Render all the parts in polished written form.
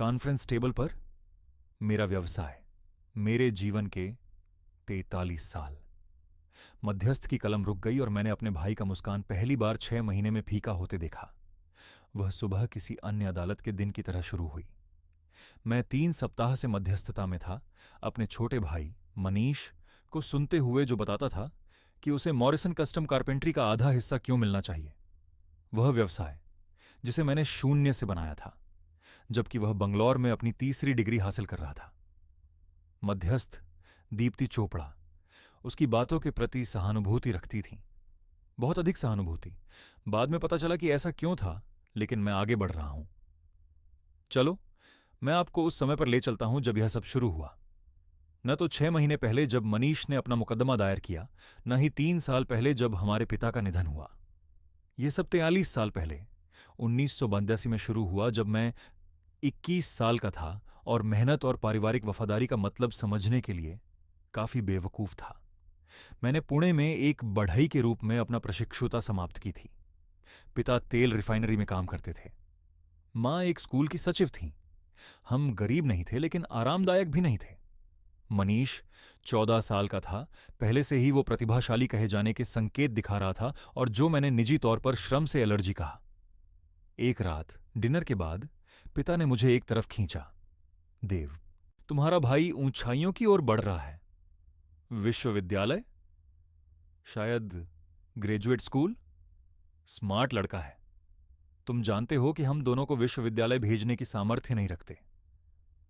Conference table पर मेरा व्यवसाय, मेरे जीवन के 43 साल। मध्यस्थ की कलम रुक गई और मैंने अपने भाई का मुस्कान पहली बार 6 महीने में फीका होते देखा। वह सुबह किसी अन्य अदालत के दिन की तरह शुरू हुई। मैं 3 सप्ताह से मध्यस्थता में था, अपने छोटे भाई मनीष को सुनते हुए, जो बताता था कि उसे मॉरिसन कस्टम कारपेंट्री का आधा हिस्सा क्यों मिलना चाहिए। वह व्यवसाय जिसे मैंने शून्य से बनाया था, जबकि वह बंगलौर में अपनी तीसरी डिग्री हासिल कर रहा था। मध्यस्थ दीप्ति चोपड़ा उसकी बातों के प्रति सहानुभूति रखती थी, बहुत अधिक सहानुभूति। बाद में पता चला कि ऐसा क्यों था, लेकिन मैं आगे बढ़ रहा हूं। चलो, मैं आपको उस समय पर ले चलता हूं जब यह सब शुरू हुआ। न तो 6 महीने पहले जब मनीष ने अपना मुकदमा दायर किया, न ही 3 साल पहले जब हमारे पिता का निधन हुआ। यह सब 43 साल पहले 1982 में शुरू हुआ, जब मैं 21 साल का था और मेहनत और पारिवारिक वफादारी का मतलब समझने के लिए काफी बेवकूफ था। मैंने पुणे में एक बढ़ई के रूप में अपना प्रशिक्षुता समाप्त की थी। पिता तेल रिफाइनरी में काम करते थे। माँ एक स्कूल की सचिव थीं। हम गरीब नहीं थे, लेकिन आरामदायक भी नहीं थे। मनीष 14 साल का था, पहले से ही वो प्रतिभाशाली कहे जाने के संकेत दिखा रहा था, और जो मैंने निजी तौर पर श्रम से एलर्जी कहा। एक रात डिनर के बाद पिता ने मुझे एक तरफ खींचा। देव, तुम्हारा भाई ऊंचाइयों की ओर बढ़ रहा है। विश्वविद्यालय, शायद ग्रेजुएट स्कूल। स्मार्ट लड़का है। तुम जानते हो कि हम दोनों को विश्वविद्यालय भेजने की सामर्थ्य नहीं रखते।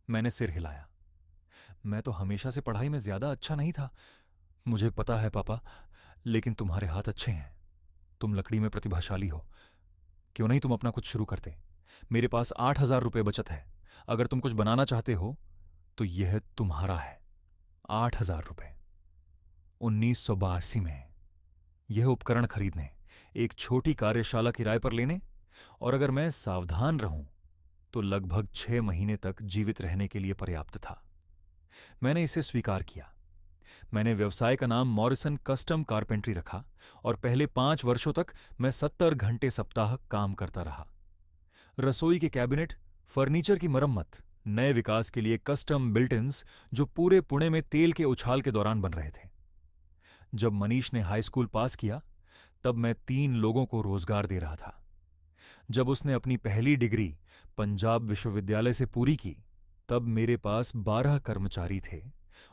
मैंने सिर हिलाया। मैं तो हमेशा से पढ़ाई में ज्यादा अच्छा नहीं था। मुझे पता है पापा, लेकिन तुम्हारे हाथ अच्छे हैं। तुम लकड़ी में प्रतिभाशाली हो। क्यों नहीं तुम अपना कुछ शुरू करते? मेरे पास 8,000 रुपये बचत है। अगर तुम कुछ बनाना चाहते हो तो यह तुम्हारा है। 8,000 रुपये 1982 में यह उपकरण खरीदने, एक छोटी कार्यशाला किराए पर लेने, और अगर मैं सावधान रहूं तो लगभग 6 महीने तक जीवित रहने के लिए पर्याप्त था। मैंने इसे स्वीकार किया। मैंने व्यवसाय का नाम मॉरिसन कस्टम कारपेंट्री रखा और पहले 5 वर्षों तक मैं 70 घंटे सप्ताह काम करता रहा। रसोई के कैबिनेट, फर्नीचर की मरम्मत, नए विकास के लिए कस्टम बिल्ट-इन्स जो पूरे पुणे में तेल के उछाल के दौरान बन रहे थे। जब मनीष ने हाई स्कूल पास किया, तब मैं 3 लोगों को रोजगार दे रहा था। जब उसने अपनी पहली डिग्री पंजाब विश्वविद्यालय से पूरी की, तब मेरे पास 12 कर्मचारी थे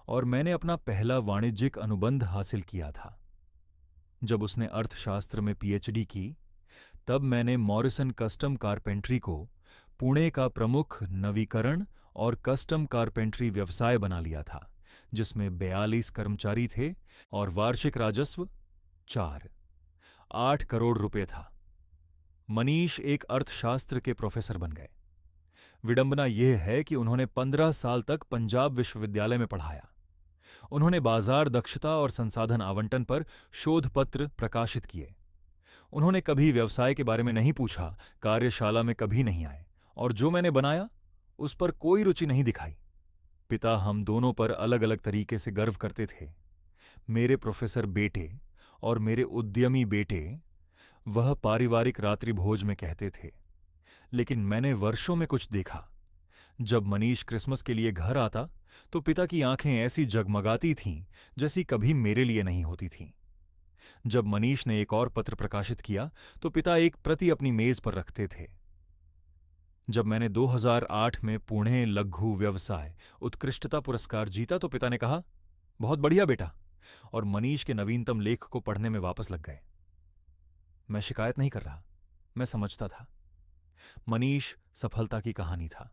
और मैंने अपना पहला वाणिज्यिक अनुबंध हासिल किया था। जब उसने अर्थशास्त्र में पीएचडी की, तब मैंने मॉरिसन कस्टम कारपेंट्री को पुणे का प्रमुख नवीकरण और कस्टम कारपेंट्री व्यवसाय बना लिया था, जिसमें 42 कर्मचारी थे और वार्षिक राजस्व 8 करोड़ रुपए था। मनीष एक अर्थशास्त्र के प्रोफेसर बन गए। विडंबना यह है कि उन्होंने 15 साल तक पंजाब विश्वविद्यालय में पढ़ाया। उन्होंने बाजार दक्षता और संसाधन आवंटन पर शोध पत्र प्रकाशित किए। उन्होंने कभी व्यवसाय के बारे में नहीं पूछा, कार्यशाला में कभी नहीं आए, और जो मैंने बनाया उस पर कोई रुचि नहीं दिखाई। पिता हम दोनों पर अलग अलग तरीके से गर्व करते थे। मेरे प्रोफेसर बेटे और मेरे उद्यमी बेटे, वह पारिवारिक रात्रिभोज में कहते थे। लेकिन मैंने वर्षों में कुछ देखा। जब मनीष क्रिसमस के लिए घर आता तो पिता की आंखें ऐसी जगमगाती थीं जैसी कभी मेरे लिए नहीं होती थीं। जब मनीष ने एक और पत्र प्रकाशित किया तो पिता एक प्रति अपनी मेज पर रखते थे। जब मैंने 2008 में पुणे लघु व्यवसाय उत्कृष्टता पुरस्कार जीता तो पिता ने कहा, बहुत बढ़िया बेटा, और मनीष के नवीनतम लेख को पढ़ने में वापस लग गए। मैं शिकायत नहीं कर रहा, मैं समझता था। मनीष सफलता की कहानी था।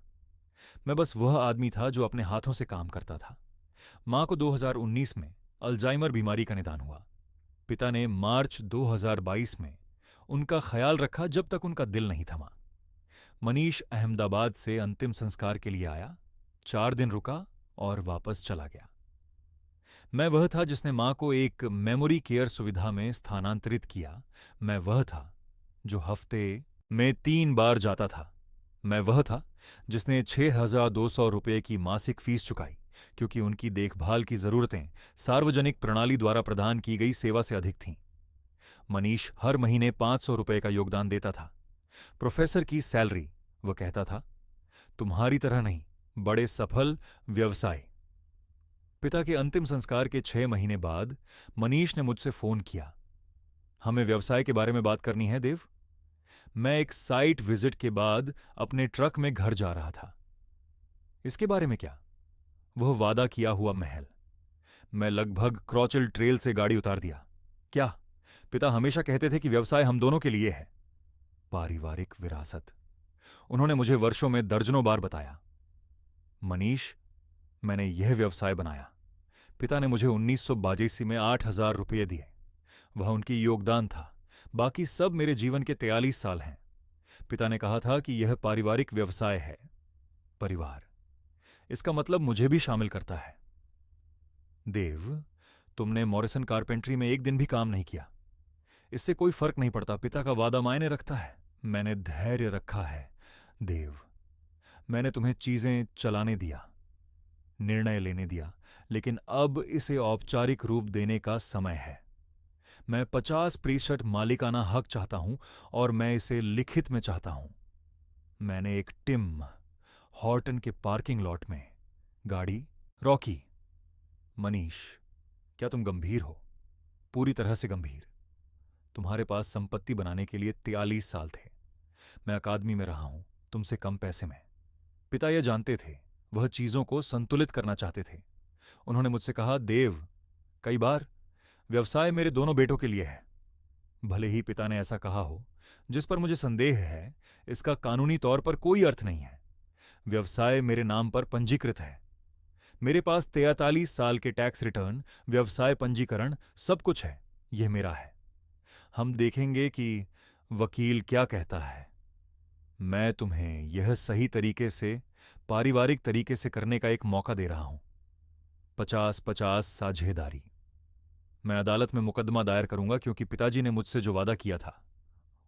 मैं बस वह आदमी था जो अपने हाथों से काम करता था। मां को 2019 में अल्जाइमर बीमारी का निदान हुआ। पिता ने मार्च 2022 में उनका ख्याल रखा, जब तक उनका दिल नहीं थमा। मनीष अहमदाबाद से अंतिम संस्कार के लिए आया, 4 दिन रुका और वापस चला गया। मैं वह था जिसने मां को एक मेमोरी केयर सुविधा में स्थानांतरित किया। मैं वह था जो हफ्ते में 3 बार जाता था। मैं वह था जिसने 6,200 रुपये की मासिक फीस चुकाई, क्योंकि उनकी देखभाल की जरूरतें सार्वजनिक प्रणाली द्वारा प्रदान की गई सेवा से अधिक थीं। मनीष हर महीने 500 रुपये का योगदान देता था। प्रोफेसर की सैलरी, वह कहता था, तुम्हारी तरह नहीं, बड़े सफल व्यवसायी। पिता के अंतिम संस्कार के 6 महीने बाद मनीष ने मुझसे फोन किया। हमें व्यवसाय के बारे में बात करनी है देव। मैं एक साइट विजिट के बाद अपने ट्रक में घर जा रहा था। इसके बारे में क्या? वह वादा किया हुआ महल। मैं लगभग क्रॉचल ट्रेल से गाड़ी उतार दिया। क्या? पिता हमेशा कहते थे कि व्यवसाय हम दोनों के लिए है। पारिवारिक विरासत। उन्होंने मुझे वर्षों में दर्जनों बार बताया। मनीष, मैंने यह व्यवसाय बनाया। पिता ने मुझे 1982 में 8,000 रुपये दिए। वह उनकी योगदान था। बाकी सब मेरे जीवन के 43 साल हैं। पिता ने कहा था कि यह पारिवारिक व्यवसाय है। परिवार, इसका मतलब मुझे भी शामिल करता है। देव, तुमने मॉरिसन कारपेंट्री में एक दिन भी काम नहीं किया। इससे कोई फर्क नहीं पड़ता। पिता का वादा मायने रखता है। मैंने धैर्य रखा है देव। मैंने तुम्हें चीजें चलाने दिया, निर्णय लेने दिया, लेकिन अब इसे औपचारिक रूप देने का समय है। मैं 50% मालिकाना हक चाहता हूं और मैं इसे लिखित में चाहता हूं। मैंने एक टिम हॉर्टन के पार्किंग लॉट में गाड़ी रॉकी। मनीष, क्या तुम गंभीर हो? पूरी तरह से गंभीर। तुम्हारे पास संपत्ति बनाने के लिए 43 साल थे। मैं अकादमी में रहा हूं, तुमसे कम पैसे में। पिता यह जानते थे। वह चीजों को संतुलित करना चाहते थे। उन्होंने मुझसे कहा, देव, कई बार व्यवसाय मेरे दोनों बेटों के लिए है। भले ही पिता ने ऐसा कहा हो, जिस पर मुझे संदेह है, इसका कानूनी तौर पर कोई अर्थ नहीं है। व्यवसाय मेरे नाम पर पंजीकृत है। मेरे पास 43 साल के टैक्स रिटर्न, व्यवसाय पंजीकरण, सब कुछ है। यह मेरा है। हम देखेंगे कि वकील क्या कहता है। मैं तुम्हें यह सही तरीके से, पारिवारिक तरीके से करने का एक मौका दे रहा हूं। 50-50 साझेदारी। मैं अदालत में मुकदमा दायर करूंगा क्योंकि पिताजी ने मुझसे जो वादा किया था।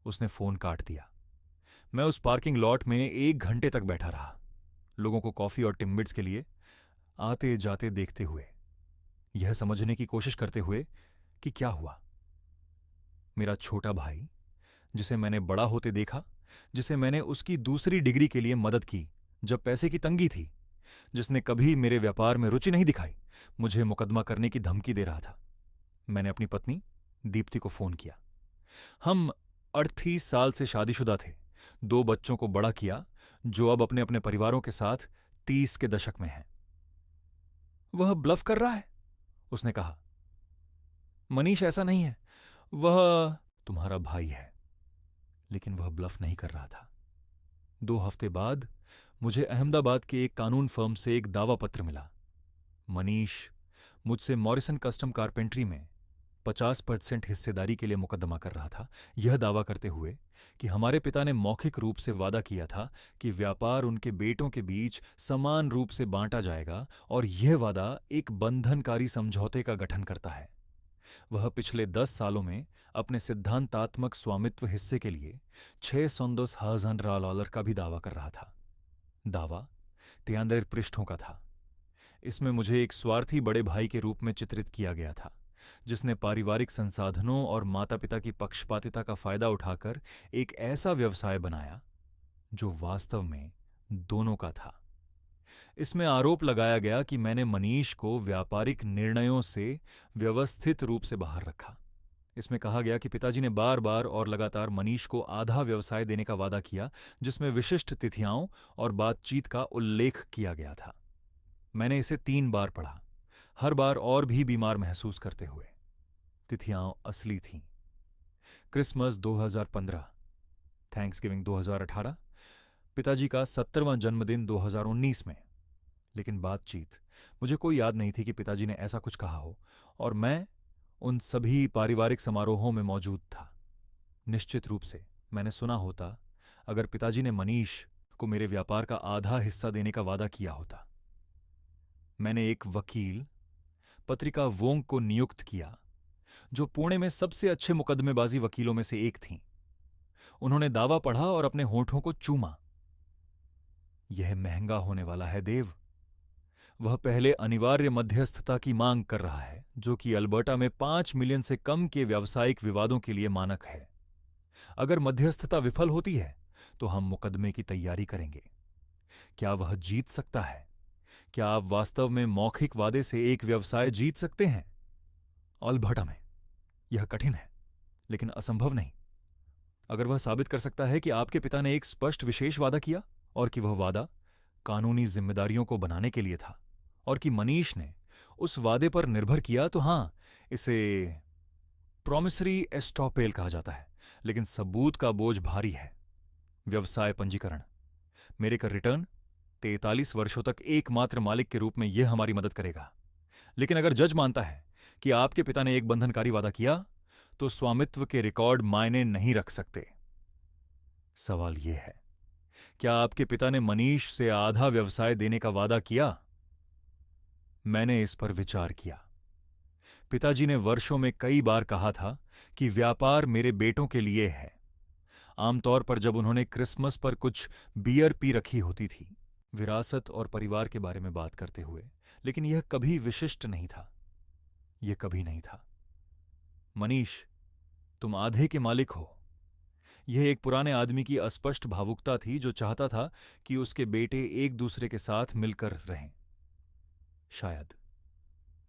उसने फोन काट दिया। मैं उस पार्किंग लॉट में 1 घंटे तक बैठा रहा, लोगों को कॉफी और टिम्बिट्स के लिए आते जाते देखते हुए, यह समझने की कोशिश करते हुए कि क्या हुआ। मेरा छोटा भाई, जिसे मैंने बड़ा होते देखा, जिसे मैंने उसकी दूसरी डिग्री के लिए मदद की जब पैसे की तंगी थी, जिसने कभी मेरे व्यापार में रुचि नहीं दिखाई, मुझे मुकदमा करने की धमकी दे रहा था। मैंने अपनी पत्नी दीप्ति को फोन किया। हम 38 साल से शादीशुदा थे। 2 बच्चों को बड़ा किया, जो अब अपने अपने परिवारों के साथ 30 के दशक में हैं। वह ब्लफ कर रहा है, उसने कहा। मनीष, ऐसा नहीं है। वह तुम्हारा भाई है। लेकिन वह ब्लफ नहीं कर रहा था। 2 हफ्ते बाद मुझे अहमदाबाद के एक कानून फर्म से एक दावा पत्र मिला। मनीष मुझसे मॉरिसन कस्टम कारपेंट्री में 50% हिस्सेदारी के लिए मुकदमा कर रहा था, यह दावा करते हुए कि हमारे पिता ने मौखिक रूप से वादा किया था कि व्यापार उनके बेटों के बीच समान रूप से बांटा जाएगा, और यह वादा एक बंधनकारी समझौते का गठन करता है। वह पिछले 10 सालों में अपने सिद्धांतात्मक स्वामित्व हिस्से के लिए $610,000 का भी दावा कर रहा था। दावा 93 पृष्ठों का था। इसमें मुझे एक स्वार्थी बड़े भाई के रूप में चित्रित किया गया था, जिसने पारिवारिक संसाधनों और माता पिता की पक्षपातिता का फायदा उठाकर एक ऐसा व्यवसाय बनाया जो वास्तव में दोनों का था। इसमें आरोप लगाया गया कि मैंने मनीष को व्यापारिक निर्णयों से व्यवस्थित रूप से बाहर रखा। इसमें कहा गया कि पिताजी ने बार बार और लगातार मनीष को आधा व्यवसाय देने का वादा किया, जिसमें विशिष्ट तिथियां और बातचीत का उल्लेख किया गया था। मैंने इसे 3 बार पढ़ा, हर बार और भी बीमार महसूस करते हुए। तिथियां असली थीं। क्रिसमस 2015, थैंक्सगिविंग 2018, पिताजी का 70वां जन्मदिन 2019 में। लेकिन बातचीत, मुझे कोई याद नहीं थी कि पिताजी ने ऐसा कुछ कहा हो, और मैं उन सभी पारिवारिक समारोहों में मौजूद था। निश्चित रूप से मैंने सुना होता अगर पिताजी ने मनीष को मेरे व्यापार का आधा हिस्सा देने का वादा किया होता। मैंने एक वकील, पत्रिका वोंग को नियुक्त किया, जो पुणे में सबसे अच्छे मुकदमेबाजी वकीलों में से एक थीं। उन्होंने दावा पढ़ा और अपने होठों को चूमा। यह महंगा होने वाला है देव। वह पहले अनिवार्य मध्यस्थता की मांग कर रहा है, जो कि अल्बर्टा में 5 मिलियन से कम के व्यावसायिक विवादों के लिए मानक है। अगर मध्यस्थता विफल होती है तो हम मुकदमे की तैयारी करेंगे। क्या वह जीत सकता है? क्या आप वास्तव में मौखिक वादे से एक व्यवसाय जीत सकते हैं? अलबत्ता में यह कठिन है, लेकिन असंभव नहीं। अगर वह साबित कर सकता है कि आपके पिता ने एक स्पष्ट विशेष वादा किया और कि वह वादा कानूनी जिम्मेदारियों को बनाने के लिए था और कि मनीष ने उस वादे पर निर्भर किया, तो हां, इसे प्रॉमिसरी एस्टॉपेल कहा जाता है। लेकिन सबूत का बोझ भारी है। व्यवसाय पंजीकरण, मेरे कर रिटर्न 43 वर्षों तक एकमात्र मालिक के रूप में यह हमारी मदद करेगा। लेकिन अगर जज मानता है कि आपके पिता ने एक बंधनकारी वादा किया, तो स्वामित्व के रिकॉर्ड मायने नहीं रख सकते। सवाल यह है, क्या आपके पिता ने मनीष से आधा व्यवसाय देने का वादा किया? मैंने इस पर विचार किया। पिताजी ने वर्षों में कई बार कहा था कि व्यापार मेरे बेटों के लिए है। आमतौर पर जब उन्होंने क्रिसमस पर कुछ बियर पी रखी होती थी, विरासत और परिवार के बारे में बात करते हुए, लेकिन यह कभी विशिष्ट नहीं था। यह कभी नहीं था। मनीष, तुम आधे के मालिक हो। यह एक पुराने आदमी की अस्पष्ट भावुकता थी जो चाहता था कि उसके बेटे एक दूसरे के साथ मिलकर रहें। शायद।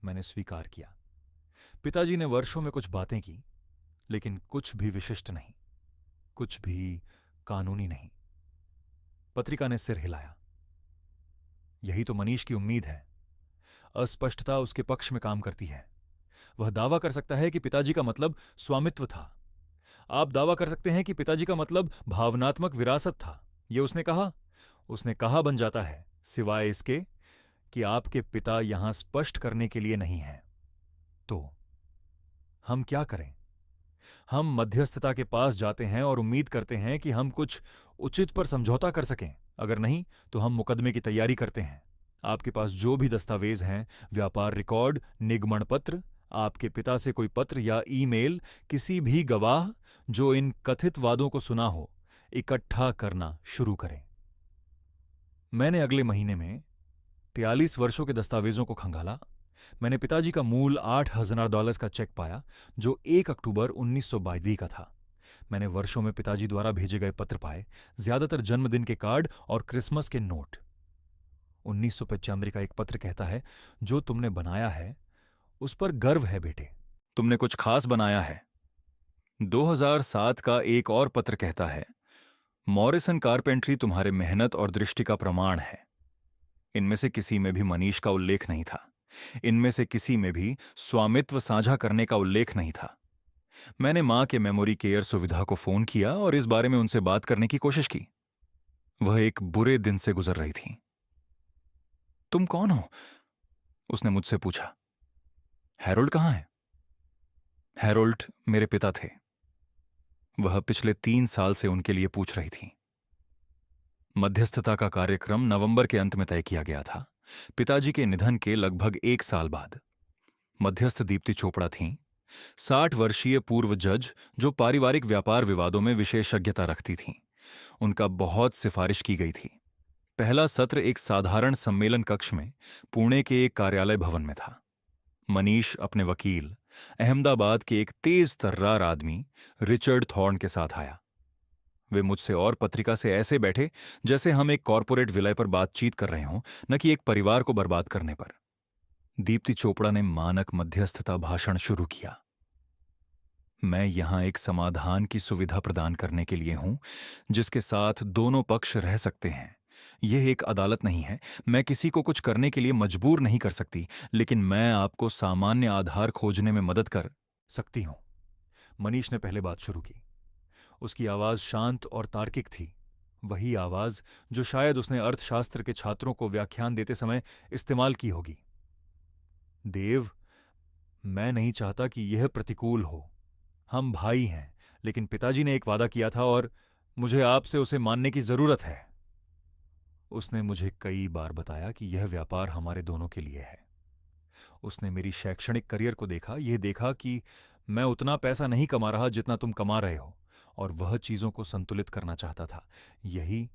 मैंने स्वीकार किया। पिताजी ने वर्षों में कुछ बातें की, लेकिन कुछ भी विशिष्ट नहीं, कुछ भी कानूनी नहीं। पत्रिका ने सिर हिलाया। यही तो मनीष की उम्मीद है। अस्पष्टता उसके पक्ष में काम करती है। वह दावा कर सकता है कि पिताजी का मतलब स्वामित्व था। आप दावा कर सकते हैं कि पिताजी का मतलब भावनात्मक विरासत था। यह उसने कहा बन जाता है, सिवाय इसके कि आपके पिता यहां स्पष्ट करने के लिए नहीं हैं। तो हम क्या करें? हम मध्यस्थता के पास जाते हैं और उम्मीद करते हैं कि हम कुछ उचित पर समझौता कर सकें। अगर नहीं, तो हम मुकदमे की तैयारी करते हैं। आपके पास जो भी दस्तावेज हैं, व्यापार रिकॉर्ड, निगमन पत्र, आपके पिता से कोई पत्र या ईमेल, किसी भी गवाह जो इन कथित वादों को सुना हो, इकट्ठा करना शुरू करें। मैंने अगले महीने में 43 वर्षों के दस्तावेजों को खंगाला। मैंने पिताजी का मूल $8,000 का चेक पाया, जो 1 अक्टूबर 1922 का था। मैंने वर्षों में पिताजी द्वारा भेजे गए पत्र पाए, ज्यादातर जन्मदिन के कार्ड और क्रिसमस के नोट। 1995 का एक पत्र कहता है, जो तुमने बनाया है उस पर गर्व है बेटे, तुमने कुछ खास बनाया है। 2007 का एक और पत्र कहता है, मॉरिसन कारपेंट्री तुम्हारे मेहनत और दृष्टि का प्रमाण है। इनमें से किसी में भी मनीष का उल्लेख नहीं था। इनमें से किसी में भी स्वामित्व साझा करने का उल्लेख नहीं था। मैंने मां के मेमोरी केयर सुविधा को फोन किया और इस बारे में उनसे बात करने की कोशिश की। वह एक बुरे दिन से गुजर रही थी। तुम कौन हो? उसने मुझसे पूछा। हैरोल्ड कहां है? हैरोल्ड मेरे पिता थे। वह पिछले 3 साल से उनके लिए पूछ रही थी। मध्यस्थता का कार्यक्रम नवंबर के अंत में तय किया गया था, पिताजी के निधन के लगभग 1 साल बाद। मध्यस्थ दीप्ति चोपड़ा थीं, 60 वर्षीय पूर्व जज जो पारिवारिक व्यापार विवादों में विशेषज्ञता रखती थीं। उनका बहुत सिफारिश की गई थी। पहला सत्र एक साधारण सम्मेलन कक्ष में पुणे के एक कार्यालय भवन में था। मनीष अपने वकील, अहमदाबाद के एक तेज तर्रार आदमी रिचर्ड थॉर्न के साथ आया। वे मुझसे और पत्रिका से ऐसे बैठे जैसे हम एक कॉरपोरेट विलय पर बातचीत कर रहे हों, न कि एक परिवार को बर्बाद करने पर। दीप्ति चोपड़ा ने मानक मध्यस्थता भाषण शुरू किया। मैं यहां एक समाधान की सुविधा प्रदान करने के लिए हूं, जिसके साथ दोनों पक्ष रह सकते हैं। यह एक अदालत नहीं है। मैं किसी को कुछ करने के लिए मजबूर नहीं कर सकती, लेकिन मैं आपको सामान्य आधार खोजने में मदद कर सकती हूं। मनीष ने पहले बात शुरू की। उसकी आवाज शांत और तार्किक थी, वही आवाज जो शायद उसने अर्थशास्त्र के छात्रों को व्याख्यान देते समय इस्तेमाल की होगी। देव, मैं नहीं चाहता कि यह प्रतिकूल हो। हम भाई हैं, लेकिन पिताजी ने एक वादा किया था और मुझे आपसे उसे मानने की जरूरत है। उसने मुझे कई बार बताया कि यह व्यापार हमारे दोनों के लिए है। उसने मेरी शैक्षणिक करियर को देखा, यह देखा कि मैं उतना पैसा नहीं कमा रहा जितना तुम कमा रहे हो, और वह चीजों को संतुलित करना चाहता था। यही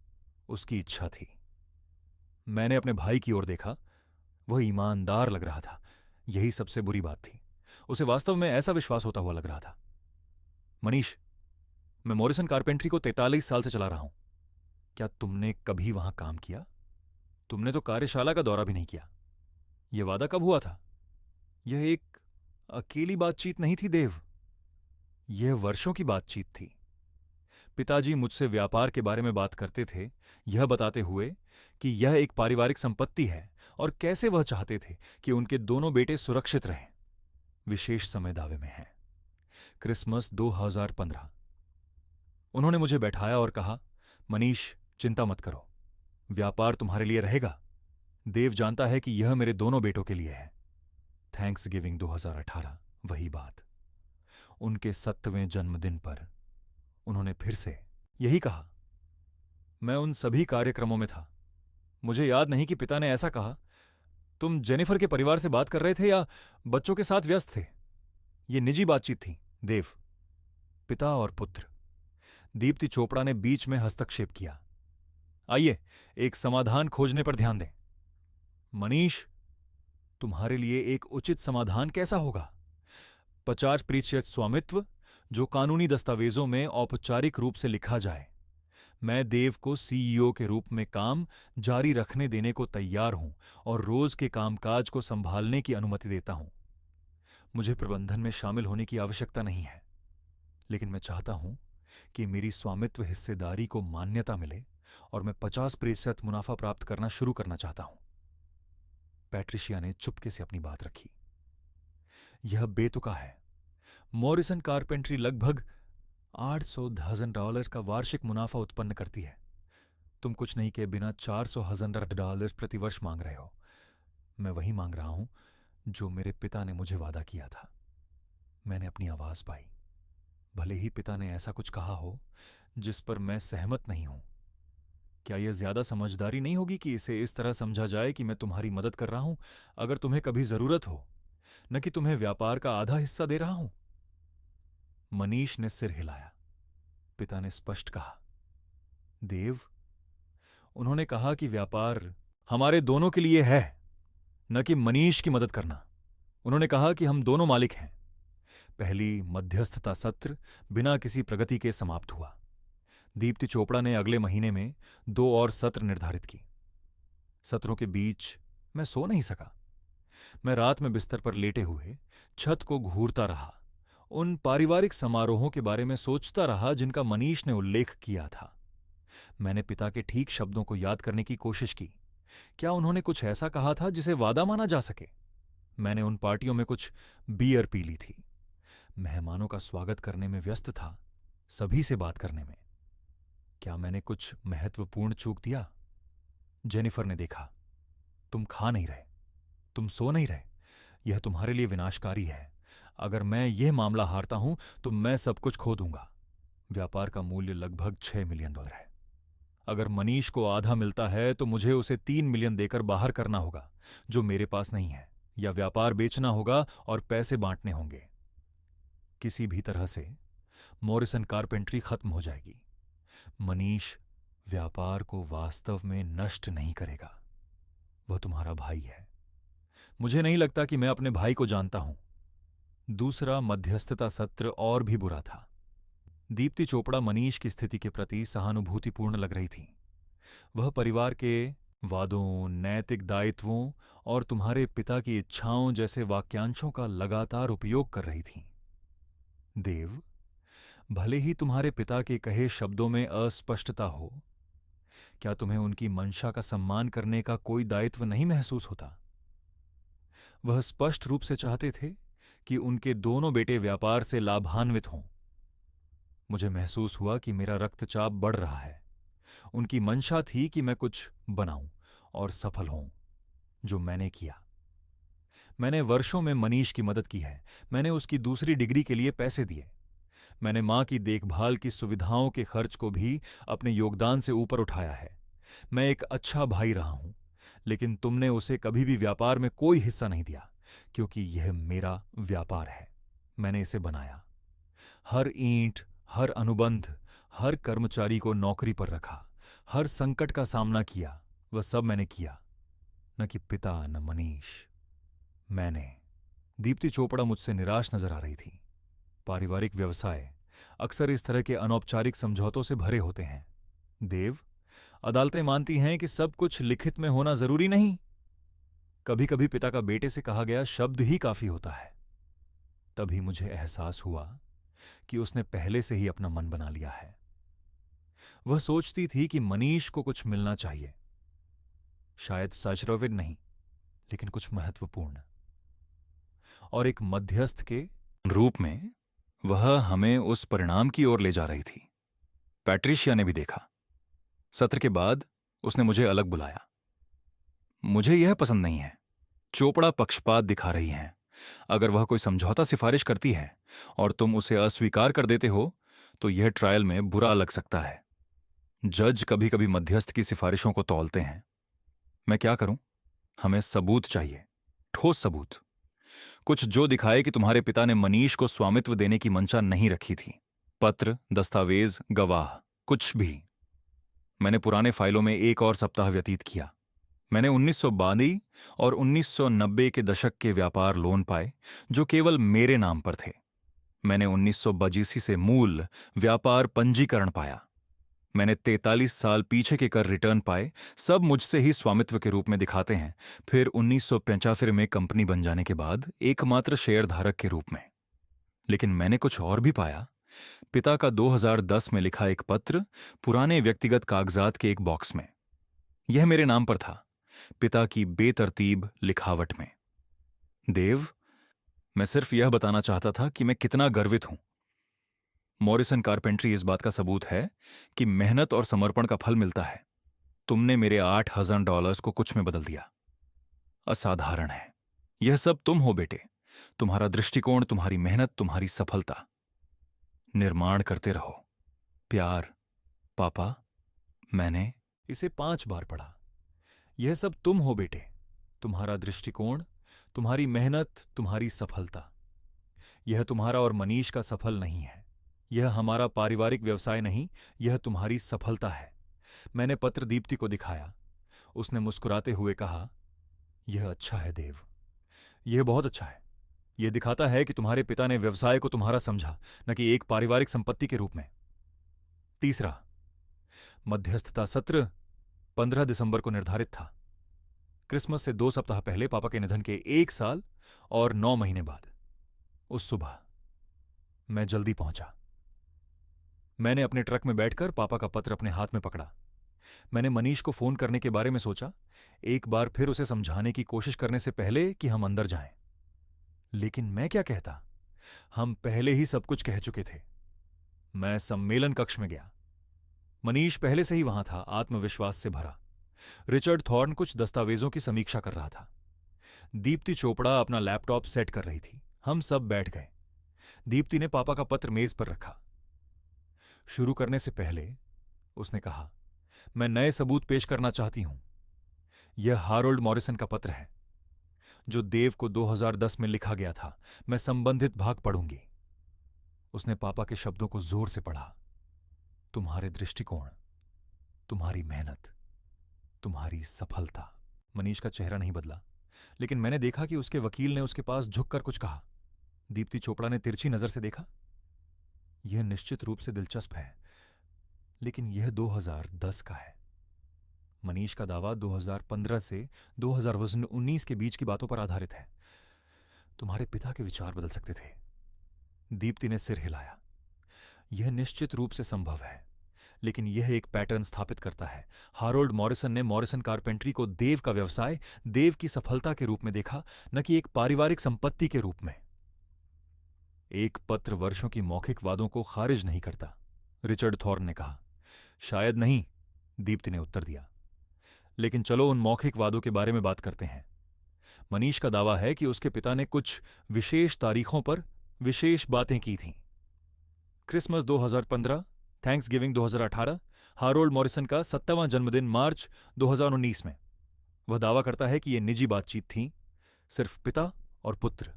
उसकी इच्छा थी। मैंने अपने भाई की ओर देखा। वह ईमानदार लग रहा था। यही सबसे बुरी बात थी। उसे वास्तव में ऐसा विश्वास होता हुआ लग रहा था। मनीष, मैं मॉरिसन कारपेंट्री को 43 साल से चला रहा हूं। क्या तुमने कभी वहां काम किया? तुमने तो कार्यशाला का दौरा भी नहीं किया। यह वादा कब हुआ था? यह एक अकेली बातचीत नहीं थी देव, यह वर्षों की बातचीत थी। पिताजी मुझसे व्यापार के बारे में बात करते थे, यह बताते हुए कि यह एक पारिवारिक संपत्ति है और कैसे वह चाहते थे कि उनके दोनों बेटे सुरक्षित रहें। विशेष समय दावे में है, क्रिसमस 2015। उन्होंने मुझे बैठाया और कहा, मनीष, चिंता मत करो, व्यापार तुम्हारे लिए रहेगा। देव जानता है कि यह मेरे दोनों बेटों के लिए है। थैंक्स गिविंग 2018, वही बात। उनके 70वें जन्मदिन पर उन्होंने फिर से यही कहा। मैं उन सभी कार्यक्रमों में था। मुझे याद नहीं कि पिता ने ऐसा कहा। तुम जेनिफर के परिवार से बात कर रहे थे या बच्चों के साथ व्यस्त थे? ये निजी बातचीत थी देव। पिता और पुत्र। दीप्ति चोपड़ा ने बीच में हस्तक्षेप किया। आइए, एक समाधान खोजने पर ध्यान दें। मनीष, तुम्हारे लिए एक उचित समाधान कैसा होगा? 50% स्वामित्व, जो कानूनी दस्तावेजों में औपचारिक रूप से लिखा जाए। मैं देव को सीईओ के रूप में काम जारी रखने देने को तैयार हूं और रोज के कामकाज को संभालने की अनुमति देता हूं। मुझे प्रबंधन में शामिल होने की आवश्यकता नहीं है, लेकिन मैं चाहता हूं कि मेरी स्वामित्व हिस्सेदारी को मान्यता मिले और मैं 50% मुनाफा प्राप्त करना शुरू करना चाहता हूं। पैट्रिशिया ने चुपके से अपनी बात रखी। यह बेतुका है। मॉरिसन कारपेंट्री लगभग $800,000 का वार्षिक मुनाफा उत्पन्न करती है। तुम कुछ नहीं के बिना $400,000 प्रतिवर्ष मांग रहे हो। मैं वही मांग रहा हूं जो मेरे पिता ने मुझे वादा किया था। मैंने अपनी आवाज पाई। भले ही पिता ने ऐसा कुछ कहा हो जिस पर मैं सहमत नहीं हूं। क्या यह ज्यादा समझदारी नहीं होगी कि इसे इस तरह समझा जाए कि मैं तुम्हारी मदद कर रहा हूं अगर तुम्हें कभी जरूरत हो, न कि तुम्हें व्यापार का आधा हिस्सा दे रहा हूं? मनीष ने सिर हिलाया। पिता ने स्पष्ट कहा, देव, उन्होंने कहा कि व्यापार हमारे दोनों के लिए है, न कि मनीष की मदद करना। उन्होंने कहा कि हम दोनों मालिक हैं। पहली मध्यस्थता सत्र बिना किसी प्रगति के समाप्त हुआ। दीप्ति चोपड़ा ने अगले महीने में 2 और सत्र निर्धारित की। सत्रों के बीच मैं सो नहीं सका। मैं रात में बिस्तर पर लेटे हुए छत को घूरता रहा, उन पारिवारिक समारोहों के बारे में सोचता रहा जिनका मनीष ने उल्लेख किया था। मैंने पिता के ठीक शब्दों को याद करने की कोशिश की। क्या उन्होंने कुछ ऐसा कहा था जिसे वादा माना जा सके? मैंने उन पार्टियों में कुछ बियर पी ली थी। मेहमानों का स्वागत करने में व्यस्त था, सभी से बात करने में। क्या मैंने कुछ महत्वपूर्ण चूक दिया? जेनिफर ने देखा, तुम खा नहीं रहे, तुम सो नहीं रहे। यह तुम्हारे लिए विनाशकारी है। अगर मैं यह मामला हारता हूं तो मैं सब कुछ खो दूंगा। व्यापार का मूल्य लगभग $6 मिलियन है। अगर मनीष को आधा मिलता है तो मुझे उसे 3 मिलियन देकर बाहर करना होगा, जो मेरे पास नहीं है, या व्यापार बेचना होगा और पैसे बांटने होंगे। किसी भी तरह से मॉरिसन कारपेंट्री खत्म हो जाएगी। मनीष व्यापार को वास्तव में नष्ट नहीं करेगा। वह तुम्हारा भाई है। मुझे नहीं लगता कि मैं अपने भाई को जानता हूं। दूसरा मध्यस्थता सत्र और भी बुरा था। दीप्ति चोपड़ा मनीष की स्थिति के प्रति सहानुभूतिपूर्ण लग रही थी। वह परिवार के वादों, नैतिक दायित्वों और तुम्हारे पिता की इच्छाओं जैसे वाक्यांशों का लगातार उपयोग कर रही थी। देव, भले ही तुम्हारे पिता के कहे शब्दों में अस्पष्टता हो, क्या तुम्हें उनकी मंशा का सम्मान करने का कोई दायित्व नहीं महसूस होता? वह स्पष्ट रूप से चाहते थे कि उनके दोनों बेटे व्यापार से लाभान्वित हों। मुझे महसूस हुआ कि मेरा रक्तचाप बढ़ रहा है। उनकी मंशा थी कि मैं कुछ बनाऊं और सफल होऊं, जो मैंने किया। मैंने वर्षों में मनीष की मदद की है। मैंने उसकी दूसरी डिग्री के लिए पैसे दिए। मैंने मां की देखभाल की सुविधाओं के खर्च को भी अपने योगदान से ऊपर उठाया है। मैं एक अच्छा भाई रहा हूं, लेकिन तुमने उसे कभी भी व्यापार में कोई हिस्सा नहीं दिया, क्योंकि यह मेरा व्यापार है। मैंने इसे बनाया। हर ईंट, हर अनुबंध, हर कर्मचारी को नौकरी पर रखा, हर संकट का सामना किया। वह सब मैंने किया, न कि पिता, न मनीष। मैंने। दीप्ति चोपड़ा मुझसे निराश नजर आ रही थी। पारिवारिक व्यवसाय अक्सर इस तरह के अनौपचारिक समझौतों से भरे होते हैं। देव, अदालतें मानती हैं कि सब कुछ लिखित में होना जरूरी नहीं। कभी कभी पिता का बेटे से कहा गया शब्द ही काफी होता है। तभी मुझे एहसास हुआ कि उसने पहले से ही अपना मन बना लिया है। वह सोचती थी कि मनीष को कुछ मिलना चाहिए, शायद सचरविद नहीं, लेकिन कुछ महत्वपूर्ण। और एक मध्यस्थ के रूप में वह हमें उस परिणाम की ओर ले जा रही थी। पैट्रिशिया ने भी देखा। सत्र के बाद उसने मुझे अलग बुलाया। मुझे यह पसंद नहीं है। चोपड़ा पक्षपात दिखा रही हैं। अगर वह कोई समझौता सिफारिश करती है और तुम उसे अस्वीकार कर देते हो तो यह ट्रायल में बुरा लग सकता है। जज कभी कभी मध्यस्थ की सिफारिशों को तौलते हैं। मैं क्या करूं? हमें सबूत चाहिए, ठोस सबूत, कुछ जो दिखाए कि तुम्हारे पिता ने मनीष को स्वामित्व देने की मंशा नहीं रखी थी। पत्र, दस्तावेज, गवाह, कुछ भी। मैंने पुराने फाइलों में एक और सप्ताह व्यतीत किया। मैंने 1992 और 1990 के दशक के व्यापार लोन पाए जो केवल मेरे नाम पर थे। मैंने 1982 से मूल व्यापार पंजीकरण पाया। मैंने 43 साल पीछे के कर रिटर्न पाए, सब मुझसे ही स्वामित्व के रूप में दिखाते हैं। फिर 1975 में कंपनी बन जाने के बाद एकमात्र शेयरधारक के रूप में। लेकिन मैंने कुछ और भी पाया। पिता का 2010 में लिखा एक पत्र पुराने व्यक्तिगत कागजात के एक बॉक्स में। यह मेरे नाम पर था, पिता की बेतरतीब लिखावट में। देव, मैं सिर्फ यह बताना चाहता था कि मैं कितना गर्वित हूं। मॉरिसन कारपेंट्री इस बात का सबूत है कि मेहनत और समर्पण का फल मिलता है। तुमने मेरे $8,000 को कुछ में बदल दिया। असाधारण है। यह सब तुम हो बेटे। तुम्हारा दृष्टिकोण, तुम्हारी मेहनत, तुम्हारी सफलता। निर्माण करते रहो। प्यार, पापा। मैंने इसे 5 बार पढ़ा। यह सब तुम हो बेटे। तुम्हारा दृष्टिकोण, तुम्हारी मेहनत, तुम्हारी सफलता। यह तुम्हारा और मनीष का सफल नहीं है। यह हमारा पारिवारिक व्यवसाय नहीं, यह तुम्हारी सफलता है। मैंने पत्र दीप्ति को दिखाया। उसने मुस्कुराते हुए कहा, यह अच्छा है देव, यह बहुत अच्छा है। यह दिखाता है कि तुम्हारे पिता ने व्यवसाय को तुम्हारा समझा, न कि एक पारिवारिक संपत्ति के रूप में। तीसरा, मध्यस्थता सत्र 15 दिसंबर को निर्धारित था। क्रिसमस से 2 सप्ताह पहले, पापा के निधन के 1 साल और 9 महीने बाद। उस सुबह मैं जल्दी पहुंचा। मैंने अपने ट्रक में बैठकर पापा का पत्र अपने हाथ में पकड़ा। मैंने मनीष को फोन करने के बारे में सोचा, एक बार फिर उसे समझाने की कोशिश करने से पहले कि हम अंदर जाएं। लेकिन मैं क्या कहता? हम पहले ही सब कुछ कह चुके थे। मैं सम्मेलन कक्ष में गया। मनीष पहले से ही वहां था, आत्मविश्वास से भरा। रिचर्ड थॉर्न कुछ दस्तावेजों की समीक्षा कर रहा था। दीप्ति चोपड़ा अपना लैपटॉप सेट कर रही थी। हम सब बैठ गए। दीप्ति ने पापा का पत्र मेज पर रखा। शुरू करने से पहले उसने कहा, मैं नए सबूत पेश करना चाहती हूं। यह हारोल्ड मॉरिसन का पत्र है जो देव को 2010 में लिखा गया था। मैं संबंधित भाग पढ़ूंगी। उसने पापा के शब्दों को जोर से पढ़ा। तुम्हारे दृष्टिकोण, तुम्हारी मेहनत, तुम्हारी सफलता। मनीष का चेहरा नहीं बदला, लेकिन मैंने देखा कि उसके वकील ने उसके पास झुककर कुछ कहा। दीप्ति चोपड़ा ने तिरछी नजर से देखा। यह निश्चित रूप से दिलचस्प है, लेकिन यह 2010 का है। मनीष का दावा 2015 से 2019 के बीच की बातों पर आधारित है। तुम्हारे पिता के विचार बदल सकते थे। दीप्ति ने सिर हिलाया। यह निश्चित रूप से संभव है, लेकिन यह एक पैटर्न स्थापित करता है। हारोल्ड मॉरिसन ने मॉरिसन कारपेंट्री को देव का व्यवसाय, देव की सफलता के रूप में देखा, न कि एक पारिवारिक संपत्ति के रूप में। एक पत्र वर्षों की मौखिक वादों को खारिज नहीं करता, रिचर्ड थॉर्न ने कहा। शायद नहीं, दीप्ति ने उत्तर दिया। लेकिन चलो उन मौखिक वादों के बारे में बात करते हैं। मनीष का दावा है कि उसके पिता ने कुछ विशेष तारीखों पर विशेष बातें की थीं। क्रिसमस 2015, थैंक्सगिविंग 2018, हारोल्ड मॉरिसन का 70वां जन्मदिन मार्च 2019 में। वह दावा करता है कि ये निजी बातचीत थी, सिर्फ पिता और पुत्र।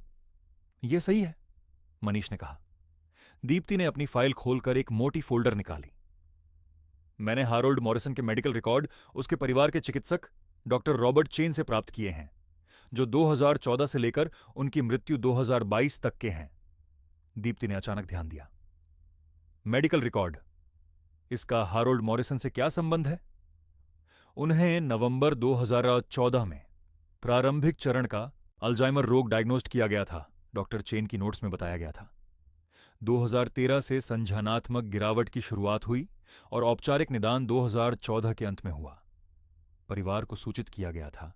यह सही है, मनीष ने कहा। दीप्ति ने अपनी फाइल खोलकर एक मोटी फोल्डर निकाली। मैंने हारोल्ड मॉरिसन के मेडिकल रिकॉर्ड उसके परिवार के चिकित्सक डॉक्टर रॉबर्ट चेन से प्राप्त किए हैं, जो 2014 से लेकर उनकी मृत्यु 2022 तक के हैं। दीप्ति ने अचानक ध्यान दिया। मेडिकल रिकॉर्ड, इसका हारोल्ड मॉरिसन से क्या संबंध है? उन्हें नवंबर 2014 में प्रारंभिक चरण का अल्जाइमर रोग डायग्नोस्ट किया गया था, डॉक्टर चेन की नोट्स में बताया गया था। 2013 से संज्ञानात्मक गिरावट की शुरुआत हुई और औपचारिक निदान 2014 के अंत में हुआ। परिवार को सूचित किया गया था